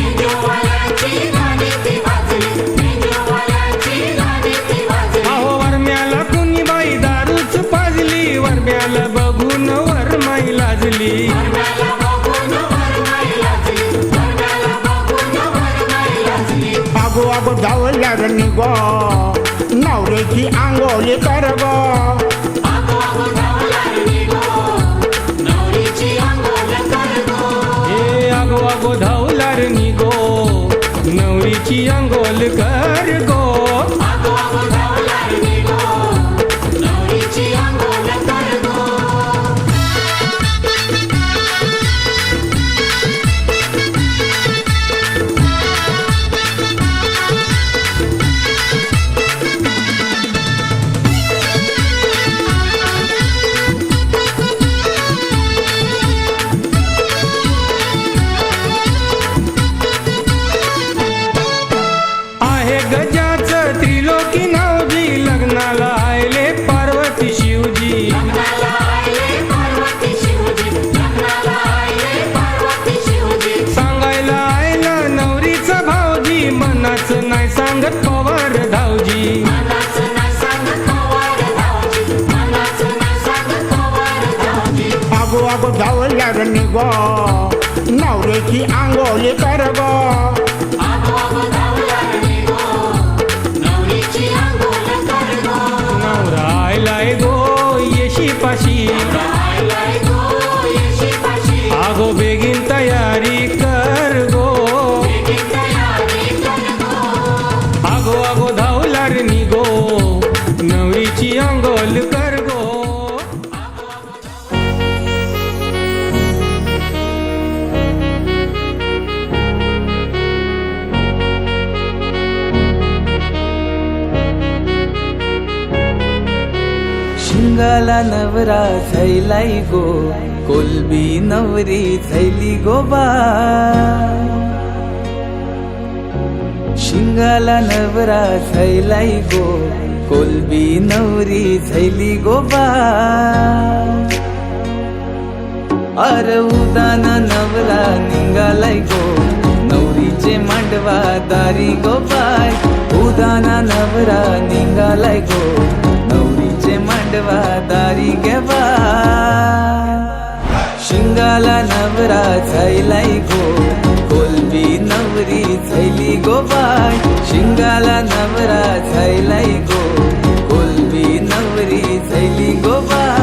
अहो वरम्याला कुणी बाई दारूच पाजली वरम्याला बघून वरमाई लाजली अगो धावल्यार निघो नवऱ्याची आंघोळी कर गो अगो धावल्यार निघो नवरीची अंघोल कर गो गजाचं त्रिलोकी नावजी लग्नाला आले पार्वती शिवजी सांगायला आयला नवरीचा भावजी मनाचं नाही सांगत पवार धावजी अगो धावल्यार निघो नवऱ्याची आंघोळी कर गो नवरा आयलाय गो येशी पाशी अगो बेगीन तयारी कर गो अगो अगो धावलार निगो नवरीची अंगोल कर गो शिंगाला नवरा झैलाई गो कोलबी नवरी झैली गो बा शिंगाला नवरा झैलाई गो कोलबी नवरी झैली गो बा अर उदाना नवरा निघालाय गो नवरीचे मांडवा दारी गो बाय उदाना नवरा निघालाय गो नवरीचे मांडवा दारी गेवा शिंगाला नवरा झैलाई गो कोलबी नवरी झैली गो बाय शिंगाला नवरा झैलाई गो कोलबी नवरी झैली गो बाय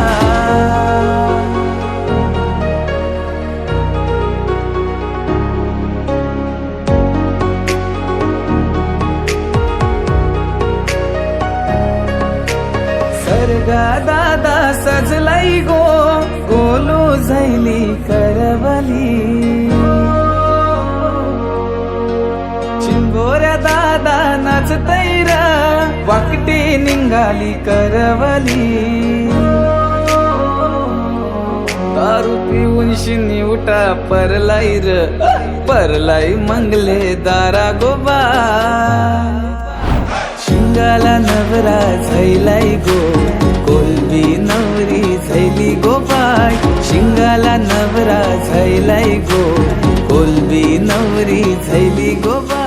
सरगा दादा सजलाई गो गोलो झैली करवली चिंबोऱ्या दादा नाचतैरा वाकटी निघाली करवली दारू पिऊन शिनी उठा परलाई र परलाई मंगले दारा गोबा शिंगाला नवरा झैलाई गो कोलबी नवरी झैली गो बाय शिंगाला नवरा झैलाई गो कोलबी नवरी झैली गो बाय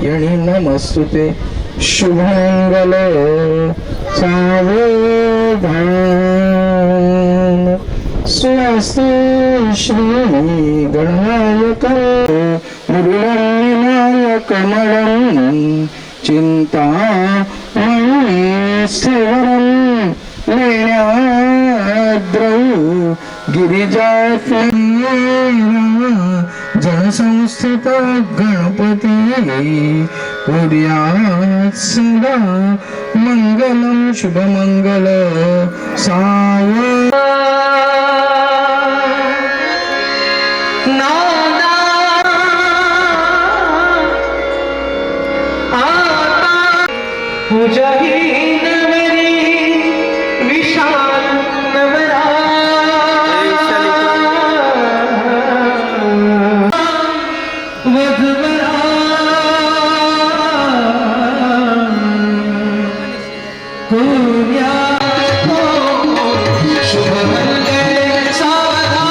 यणी नमस्तुते शुभंगल सावधान स्वस्ति श्री गणायक मृगणायक मणं चिंता स्थवरं लेण्याद्रौ गिरिजा जनसंस्थित गणपती कुर्यात् सदा मंगलम शुभमंगल पूजा ही नवरी विशाल नवरा वधवरा कुर्यात् शुभमंगल सावधान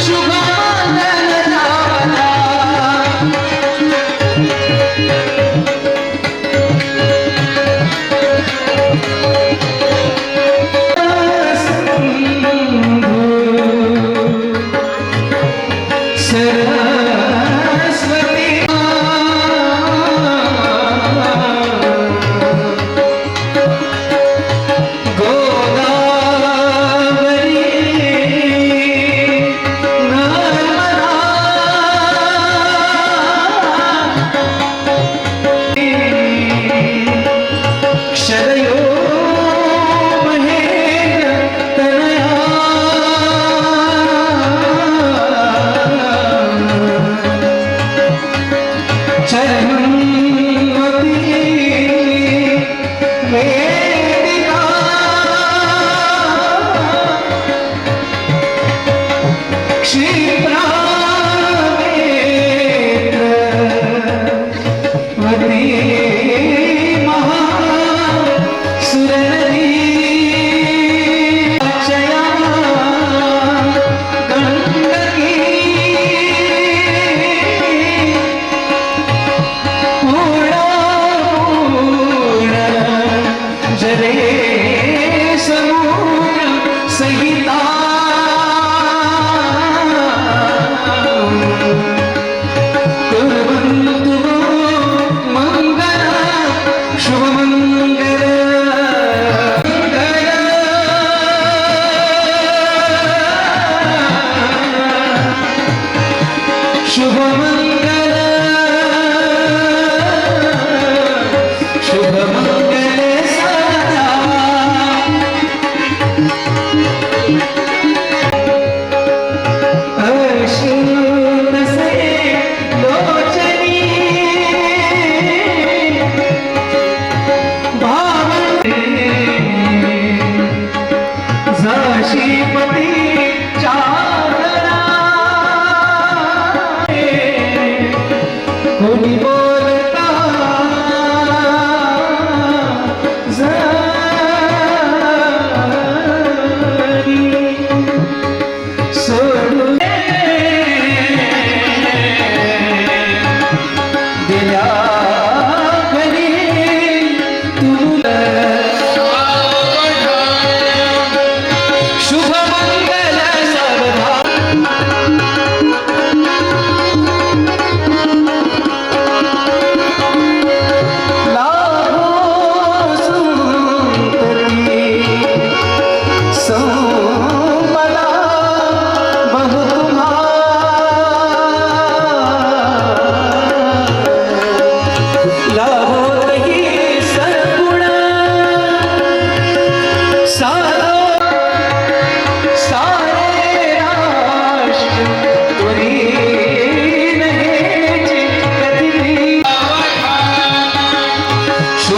शुभमंगल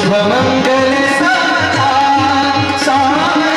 शुभमंगल सामना सामना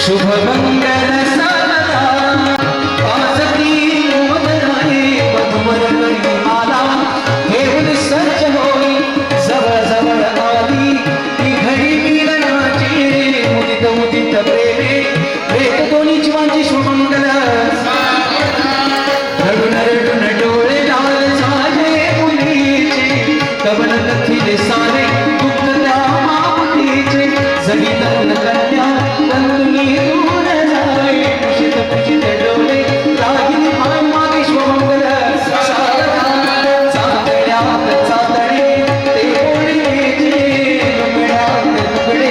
शुभमंगल सामना आसती मोदनाने मधुमर माला घेऊन सज्ज होई जवळ जवळ आली ती घडी मिलनाची मुदित मुदित प्रेमे भेट दोन्ही जीवांची शुभमंगल रडून रडून डोळे लाल झाले मुलीचे कवल कथिले सारे दुःख त्या माऊलीचे जगी लग्न कन्या बंधुनी दूर जाई पुषित पुषित डोळे रागिनी माय मागे शुभमंगल चांदण्यात चांदणे ते ओळीचे लुगड्यात लुगडे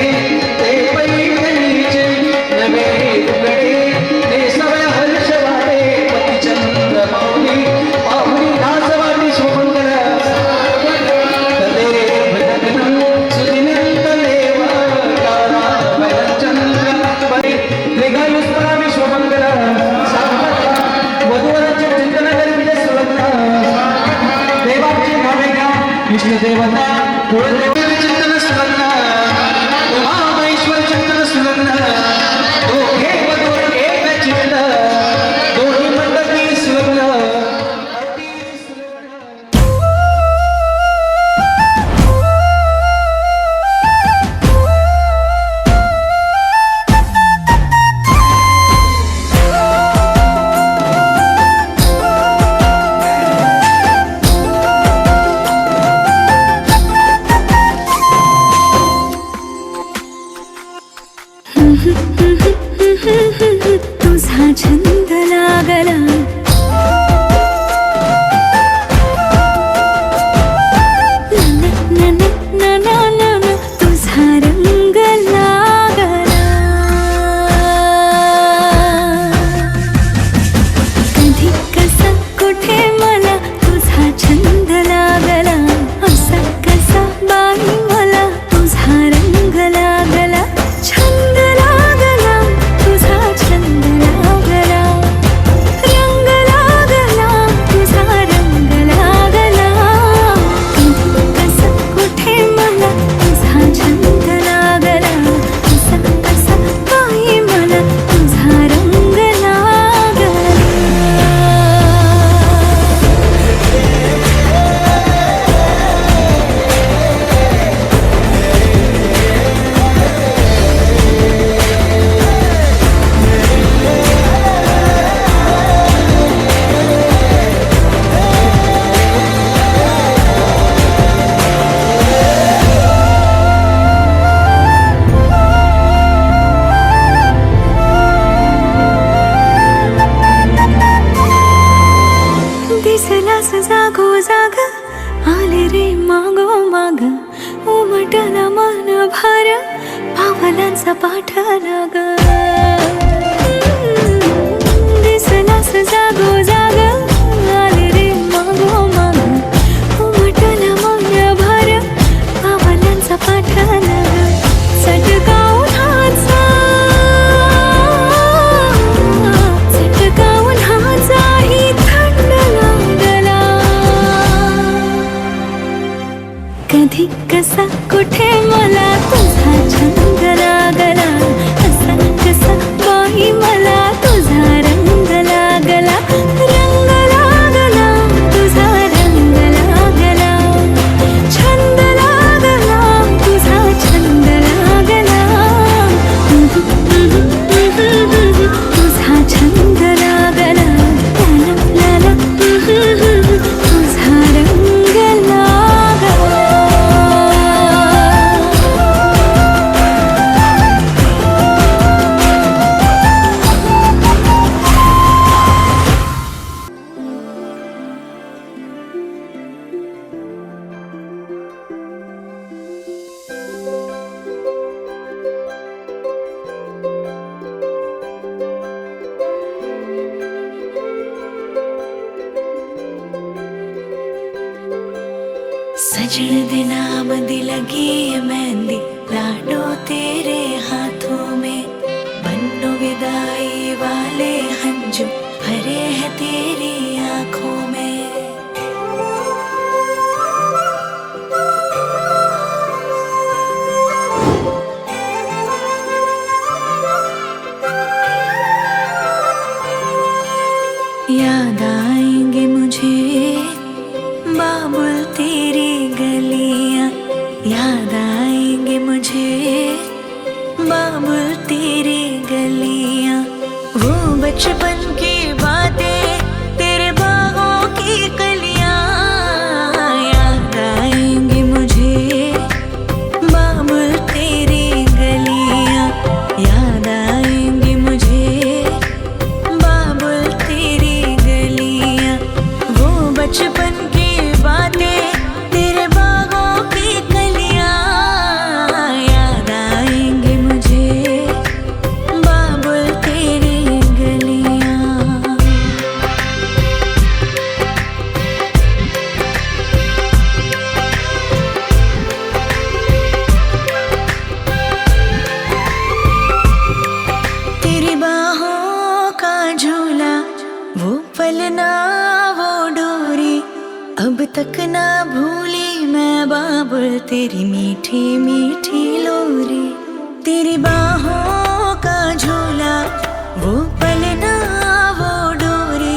ते पैठणीचे नवे लुगडे ते सगळ्या हर्ष वाटे पतिचंद्र माऊली पाहुणी लाज वाटे शुभमंगल तदेव लग्न सुदिनंत देव काळा वरचंद्र परी दीर्घायुष परावी शुभमंगल वधूवरांचे चिंतन करील सुलग्न देवाची नावे घ्या विष्णू देवता कुळदेव चिंतन सुलग्न उमामहेश्वर चिंतन सुलग्न दोघे वधूवर एक चित्त दोन्ही मंडपी सुलग्न तुझा छंद लागला तुझा रंग लागला कधी कसा कुठे मला तुझा छंद लागला असा कसा बाई मला तुझा रंग लागला छंद लागला तुझा छंद लागला रंग लागला तुझा रंग लागला कधी कसा कुठे मला तुझा छंद लागला असा कसा बाई मला तुझा रंग लागला दिसलास जागो जाग आले रे मागो माग उमटला मन भार पावलांचा पाठला ग दिसलास जागो जाग आले रे मागो माग उमटला मन भार पावलांचा पाठला ग चटका उन्हाचा ही थंड लागला कधी कसा कुठे मला तुझा सजन दे नाम दी लगी है मेहंदी लाडो तेरे हाथों में बन्नो विदाई वाले हंजू भरे हैं तेरी आंखों में याद आएंगे मुझे बाबुल तेरी गलियां याद आएंगे मुझे बाबुल तेरी गलियां वो बचपन की बातें तेरे बागों की कलियां याद आएंगे मुझे बाबुल तेरी गलियां याद आएंगे मुझे बाबुल तेरी गलियां वो बचपन की बातें तेरे बागों की कलियां याद आएंगे मुझे बाबुल तेरी गलियां तेरी बाहों का झूला वो पलना वो डोरी अब तक ना भूली मैं बाबुल तेरी मीठी मीठी लोरी तेरी बाहों का झूला वो पलना वो डोरी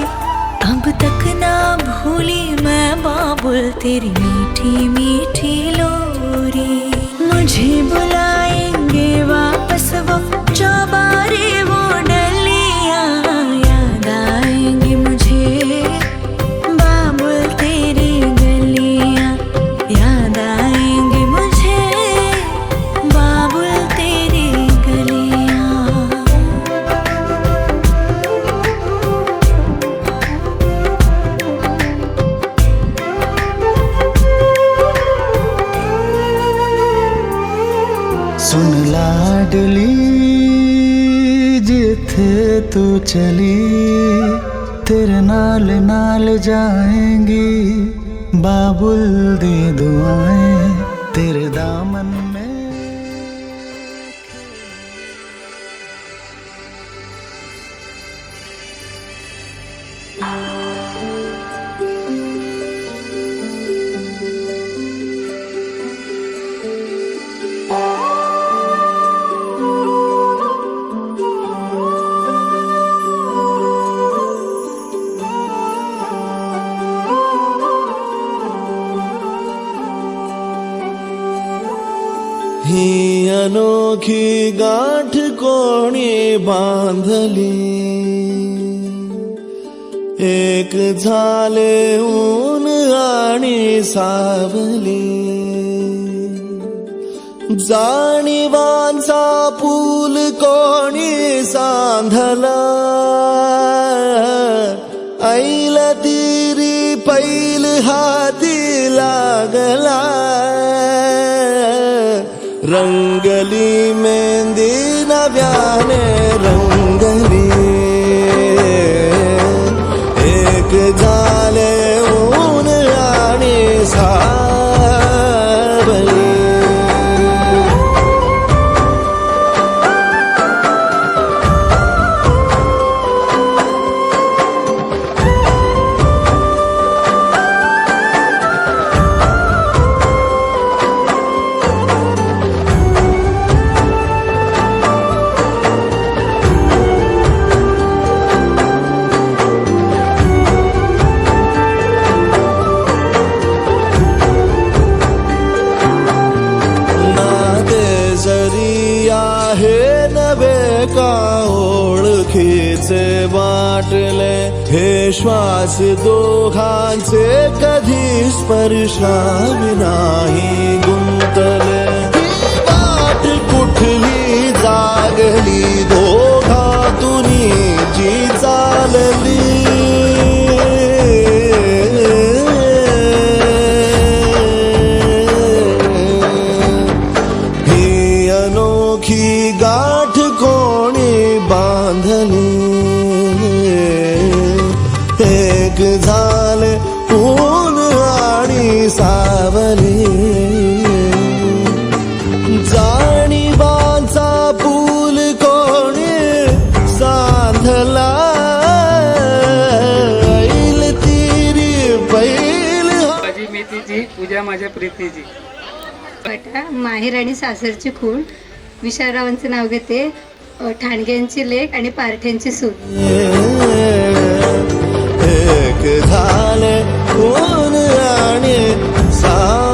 अब तक ना भूली मैं बाबुल तेरी मीठी मीठी लोरी मुझे बुलाएंगे वापस वो चौबारे वो डलियां याद आएंगे मुझे बाबुल तेरी गलियां याद आएंगे मुझे बाबुल तेरी गलियां सुन लाडली जिथे तू चली तेरे नाल नाल जाएंगी बाबुल दी दुआएं तेरे दामन में ही अनोखी गाठ कोणी बांधली एक झाले ऊन आणि सावली जाणीवांचा पूल कोणी सांधला ऐल तिरी पैल हाती लागला रंगली मेहंदी नव्याने रंगली एक झाले ऊन आणि सावली वाटले हे श्वास दोघांचे कधी स्पर्शावी नाही गुंतले वाट कुठली जागली दोघातून जी चालली ही अनोखी गाठ कोणी बांधली एक झाले ऊन आणि सावली प्रीतीजी. माहेर आणि सासरची खूण. विशालरावांचं नाव घेते. ठाणग्यांची लेक आणि पारठ्यांची सून. एक झाले कोण आणि सावली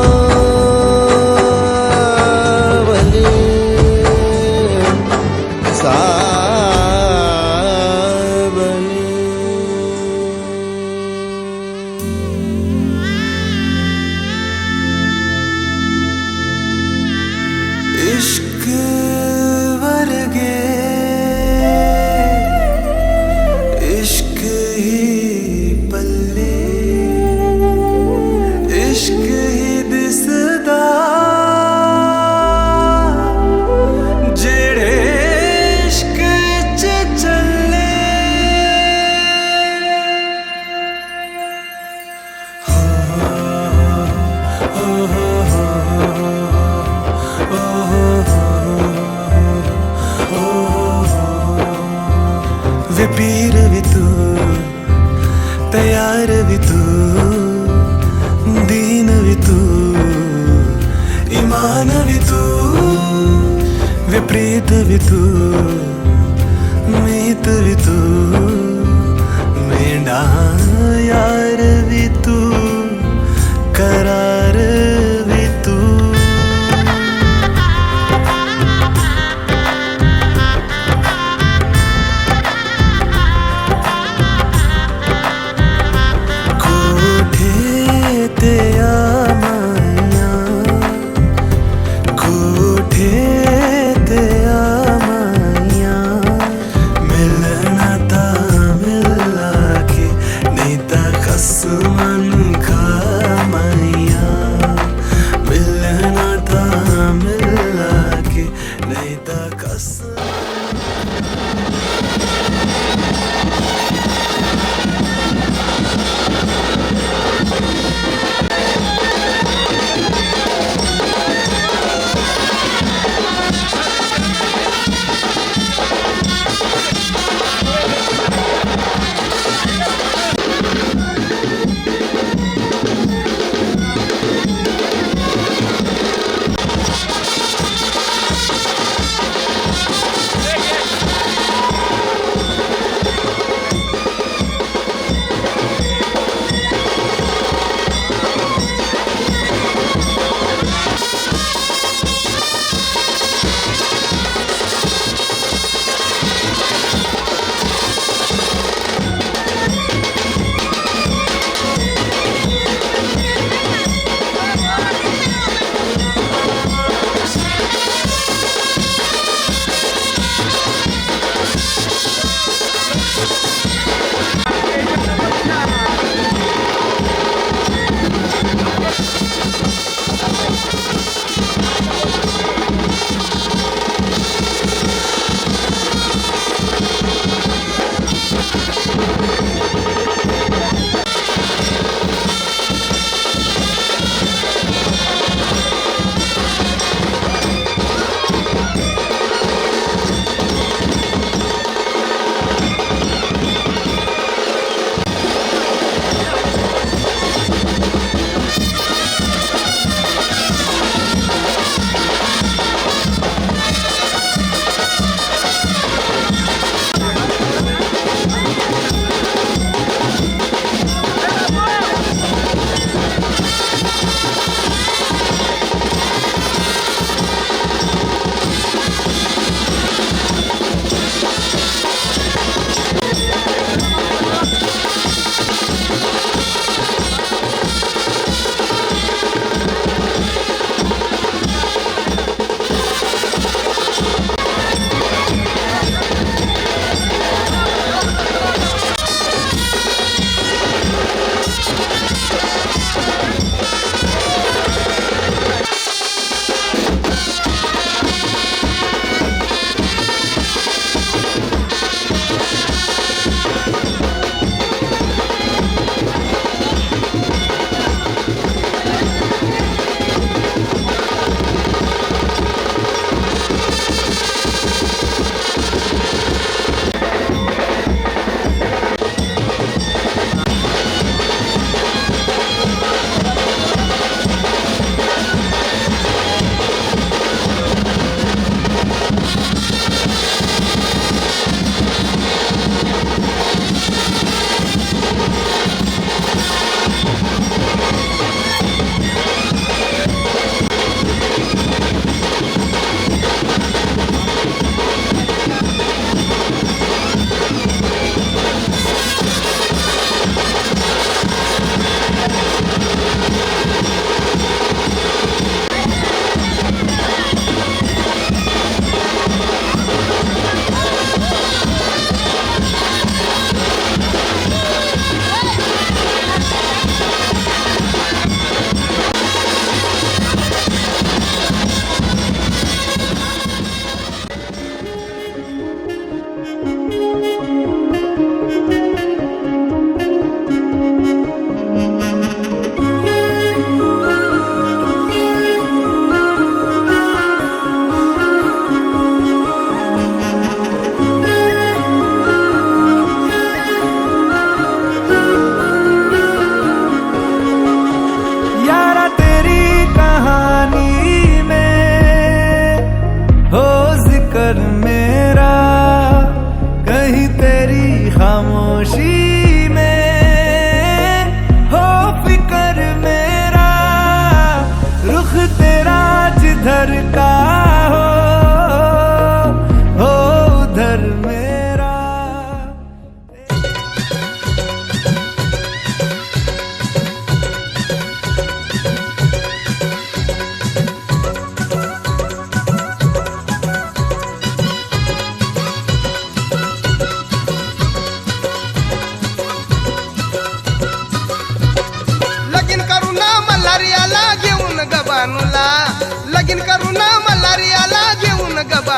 इश्क वर्गे इश्क ही पल्ले इश्क ही दिसदा जेड़े इश्क च चले वे पीर भी तू तैयार भी तू दीन भी तू ईमान भी तू वे प्रीत भी तू मीत भी तू मेरा यार भी तू करार भी तू ते आमाया कोठे ते आमाया मिलना ता मिला के नहीं ता कसमन खामाया मिलना ता मिला के नहीं ता कसम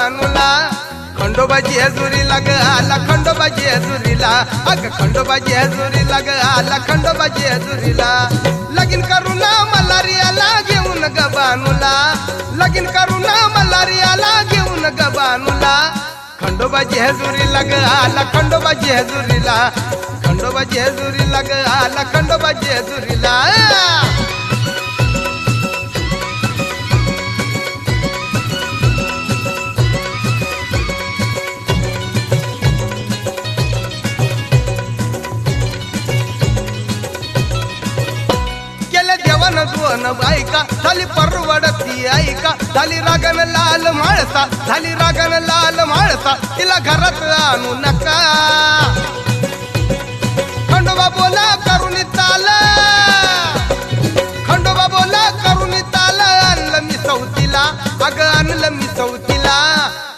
बानूला खंडोबा जेजुरीला ग आला खंडोबा जेजुरीला अग खंडोबा जेजुरीला ग आला खंडोबा जेजुरीला लगीन करू ना मल्हारियाला घेऊन ग बानूला लगीन करू ना मल्हारियाला घेऊन ग बानूला खंडोबा जेजुरीला ग आला खंडोबा जेजुरीला खंडोबा जेजुरीला ग आला खंडोबा जेजुरीला दोन बायका झाली परवडती ऐका झाली रागन लाल माळसा झाली रागन लाल माळसा तिला घरात आणू नका खंडोबा बोला करून ताल खंडोबा बोला करून ताल आणलं मी चौथीला अगं आणलं मी चौथीला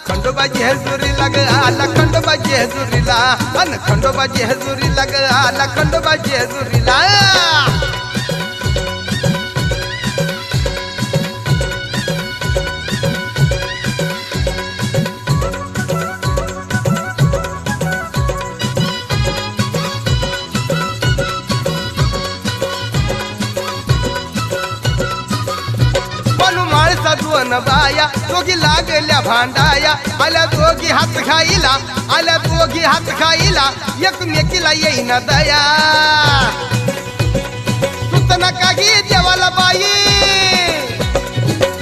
खंडोबा जेजुरीला ग आला खंडोबा जेजुरीला अन खंडोबा जेजुरीला ग आला खंडोबा जेजुरीला दोन बाया दोघी लागल्या भांडाया आल्या दोघी हात खाईला आल्या दोघी हात खाईला एकमेकीला येईन दया तुत नका गी देवाला बाई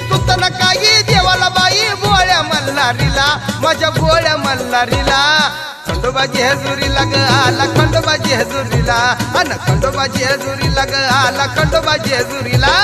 तुत नका गी देवाला बाई बोळ्या मल्हारीला माझ्या बोळ्या मल्हारीला खंडोबा जेजुरीला ग आला खंडोबा जेजुरीला अन खंडोबा जेजुरीला ग आला खंडोबा जेजुरीला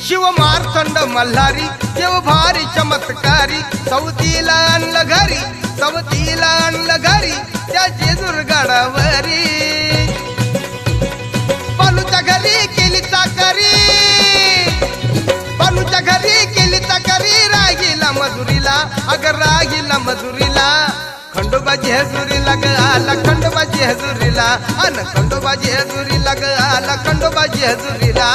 शिव मार्तंड मल्हारी देव भारी चमत्कारी चौथीला आणलं घरी चौथीला आणलं घरी त्या जेजूर गडावरी पालूच्या घरी केली चाकरी पालूच्या घरी केली चाकरी रागीला मजुरीला अगर रागीला मजुरीला खंडोबा जेजुरीला ग आला खंडोबा जेजुरीला अन खंडोबा जेजुरीला ग आला खंडोबा जेजुरीला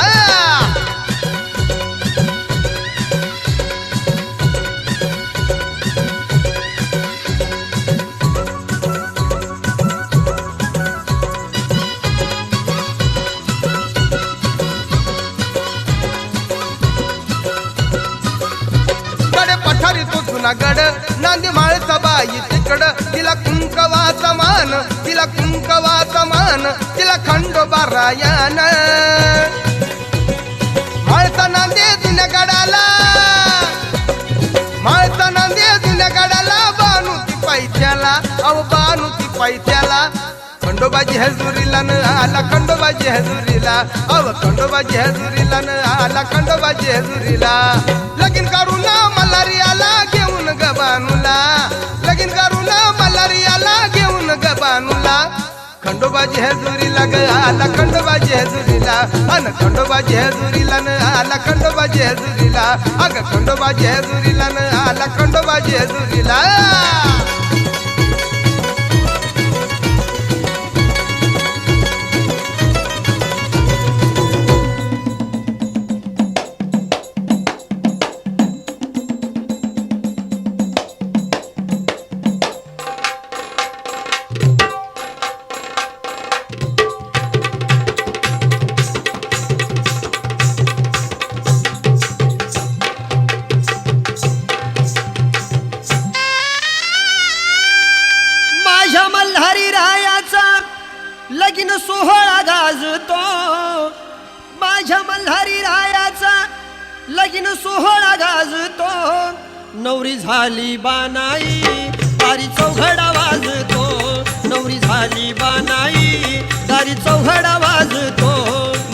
गड नांदी माळचा बाई तिकड तिला कुंकवाचा मान तिला कुंकवाचा मान तिला खंडोबा रायान माळचा नांदे जुन्या गडाला माळचा नांदे जुन्या गडाला बानुती पैथ्याला अव बानुती पैथ्याला खंडोबा जेजुरीला न आला खंडोबा जेजुरीला अव खंडोबा जेजुरीला न आला खंडोबा जेजुरीला लगीन करू ना मल्हारियाला घेऊन ग बानूला लगीन करू ना मल्हारियाला घेऊन ग बानूला खंडोबा जेजुरीला ग आला खंडोबा जेजुरीला अन खंडोबा जेजुरीला न आला खंडोबा जेजुरीला अग खंडोबा जेजुरीला न आला खंडोबा जेजुरीला लगीन सोहळा गाजतो माझ्या मल्हारी रायाचा लगीन सोहळा गाजतो नवरी झाली बानाई दारी चौघडा वाजतो नवरी झाली बानाई दारी चौघडा वाजतो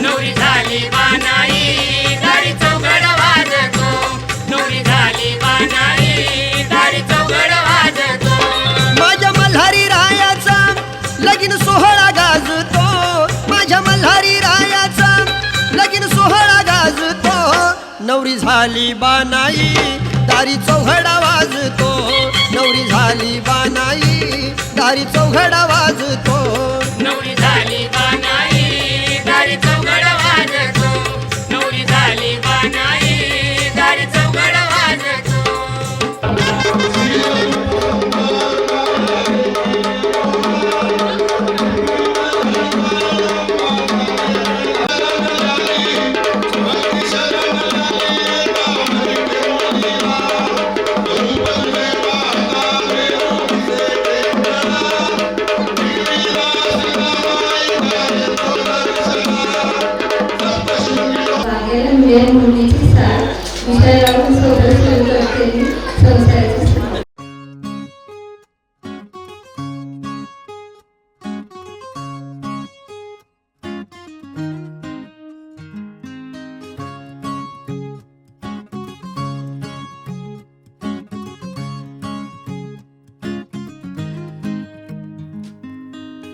नवरी झाली बानाई दारी चौघडा वाजतो नवरी झाली बानाई दारी चौघडा वाजतो माझ्या मल्हारी रायाचा लगीन सोहळा गाजतो माझ्या मल्हारी रायाचा लगीन सोहळा गाजतो नवरी झाली बानाई दारी चौघडा वाजतो झाली बानाई दारी चौघडा वाजतो नवरी झाली बानाई दारी चौघड वाजतो नवरी झाली बानाई दारी चौघड वाजतो मुलीची साथ विषयावरून सोबत सुरू असलेली संस्थाची स्थापना.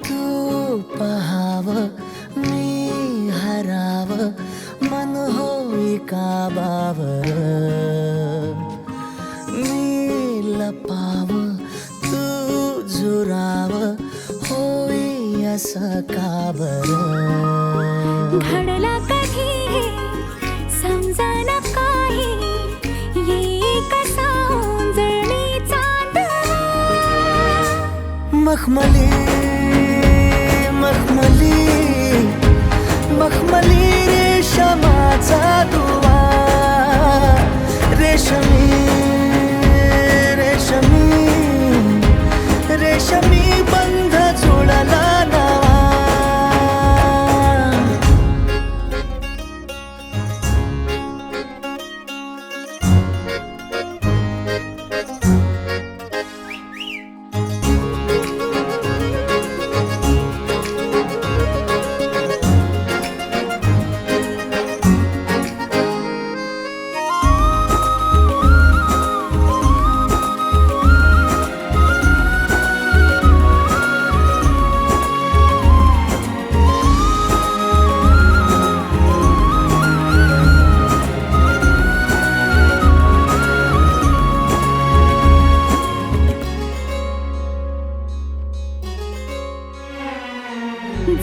तू पहाव मी हराव मन होई काबावर मी लपाव तू झुराव होई असं काबर घडला कधी समजना काही ये कसा उंजळी चांद मखमली मखमली मखमली रेशमाचा दुवा रेशमी रेशमी रेशमी बंध जुळला नवा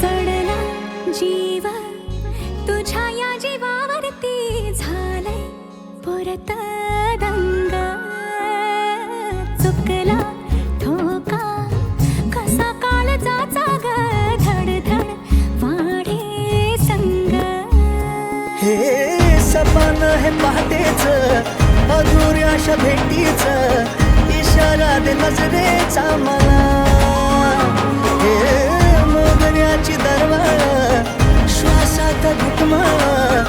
जडला जीव तुझ्या या जीवावरती झालंय परत दंग चुकला ठोका कसा काळजाचा ग धडधड वाढे संग हे सपन हे पहाटेच अधुऱ्याशा भेटीच इशारा दे नजरेचा मला हे मोगऱ्याची दरवाळ श्वासात घुटमळ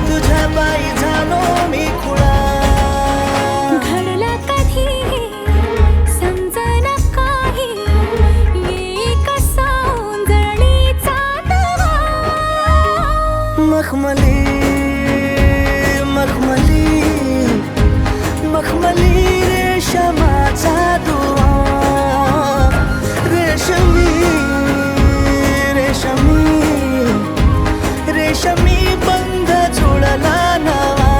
तुझ्या पायी झालो मी खुळा घडला कधी समजना काही ये कसा उंजळीचा दवा मखमली मखमली मखमली रेशमाचा दुवा रेशमी रेशमी रेशमी बंध जुळला नवा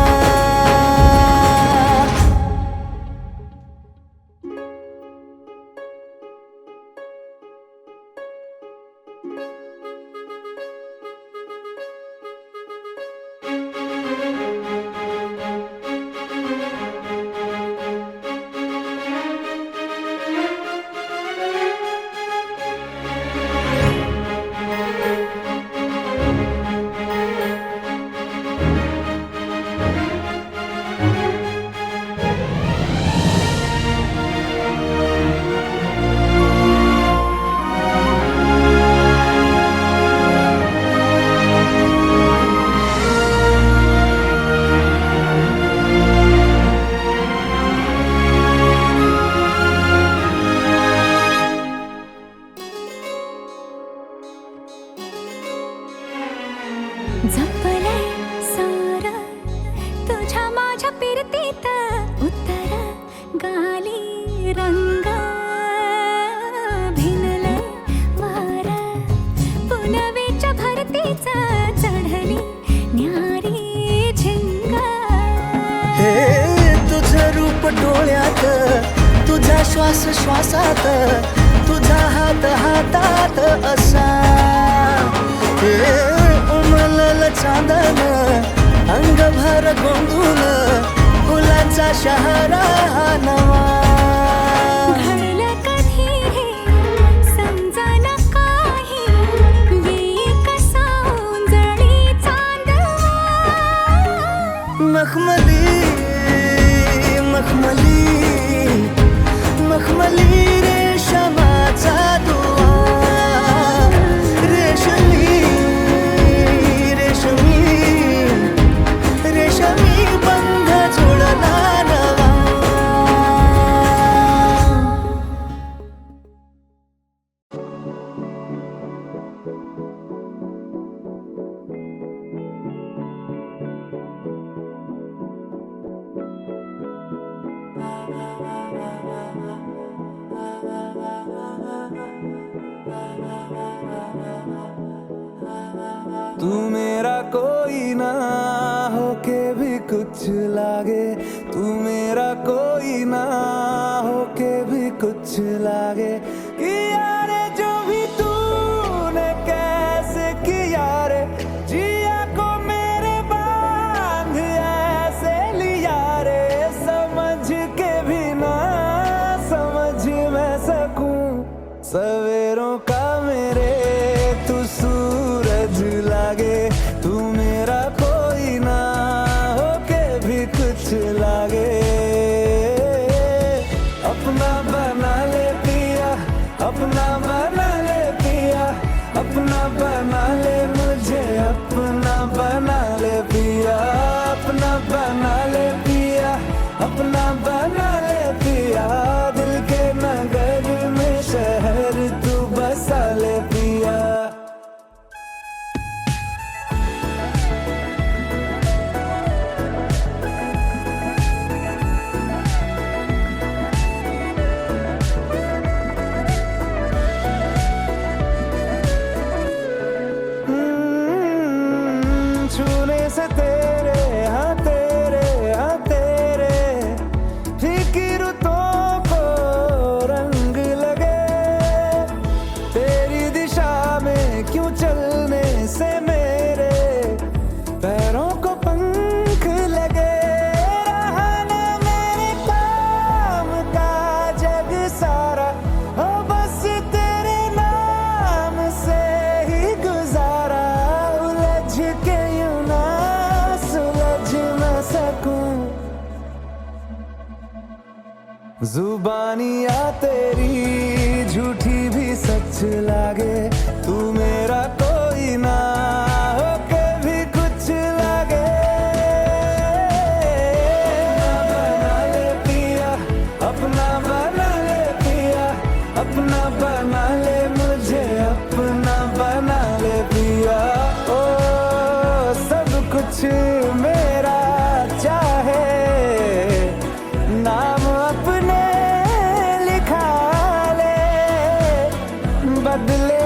जपलंय सार तुझ्या माझ्या पिरतीत उत्तर गाली रंग भिनलंय वार पुनवेच्या भरतीच चढली न्यारी झिंग हे तुझं रूप डोळ्यात तुझा श्वास श्वासात तुझा हात हातात असा उमलल चांदन अंगभर गोंधून फुलांचा शहरा हा नवा घडलं कधी हे समजायला काही येई कसा उंजळी चांदवा मखमली मखमली मखमली रेशमाचा दुवा रेशमी रेशमी रेशमी बंध जुळला नवा तू मेरा कोई ना होके भी कुछ लागे तू मेरा कोई ना होके भी कुछ लागे किया रे जो भी तूने कैसे किया रे जिया को मेरे बांध ऐसे लिया रे समझ के भी ना समझ मैं सकूं सवेरों का मेरे तू सूरज लागे तू मेरा कोई ना होके भी कुछ लागे अपना बना ले पिया अपना बना ले पिया अपना बना ले मुझे अपना बना ले पिया अपना बना ले पिया अपना बना ले पिया दिल के नगर में शहर तू बसा ले पिया छूने से तेरे हाँ तेरे फिक्रों को रंग लगे तेरी दिशा में क्यों चलने से मेरे पैरों को पंख लगे रहा ना मेरे काम का जग सारा हो बस तेरे नाम से ही गुजारा उलझ के यूं ना सुलझ न सकूं जुबानियाँ तेरी झूठी भी सच लागे तू मेरा कोई ना होके भी कुछ लागे बना ले पिया अपना बना ले पिया अपना बना ले मुझे अपना बना ले पिया ओ सब कुछ मेरा चाहे नाम अपने लिखा ले बदले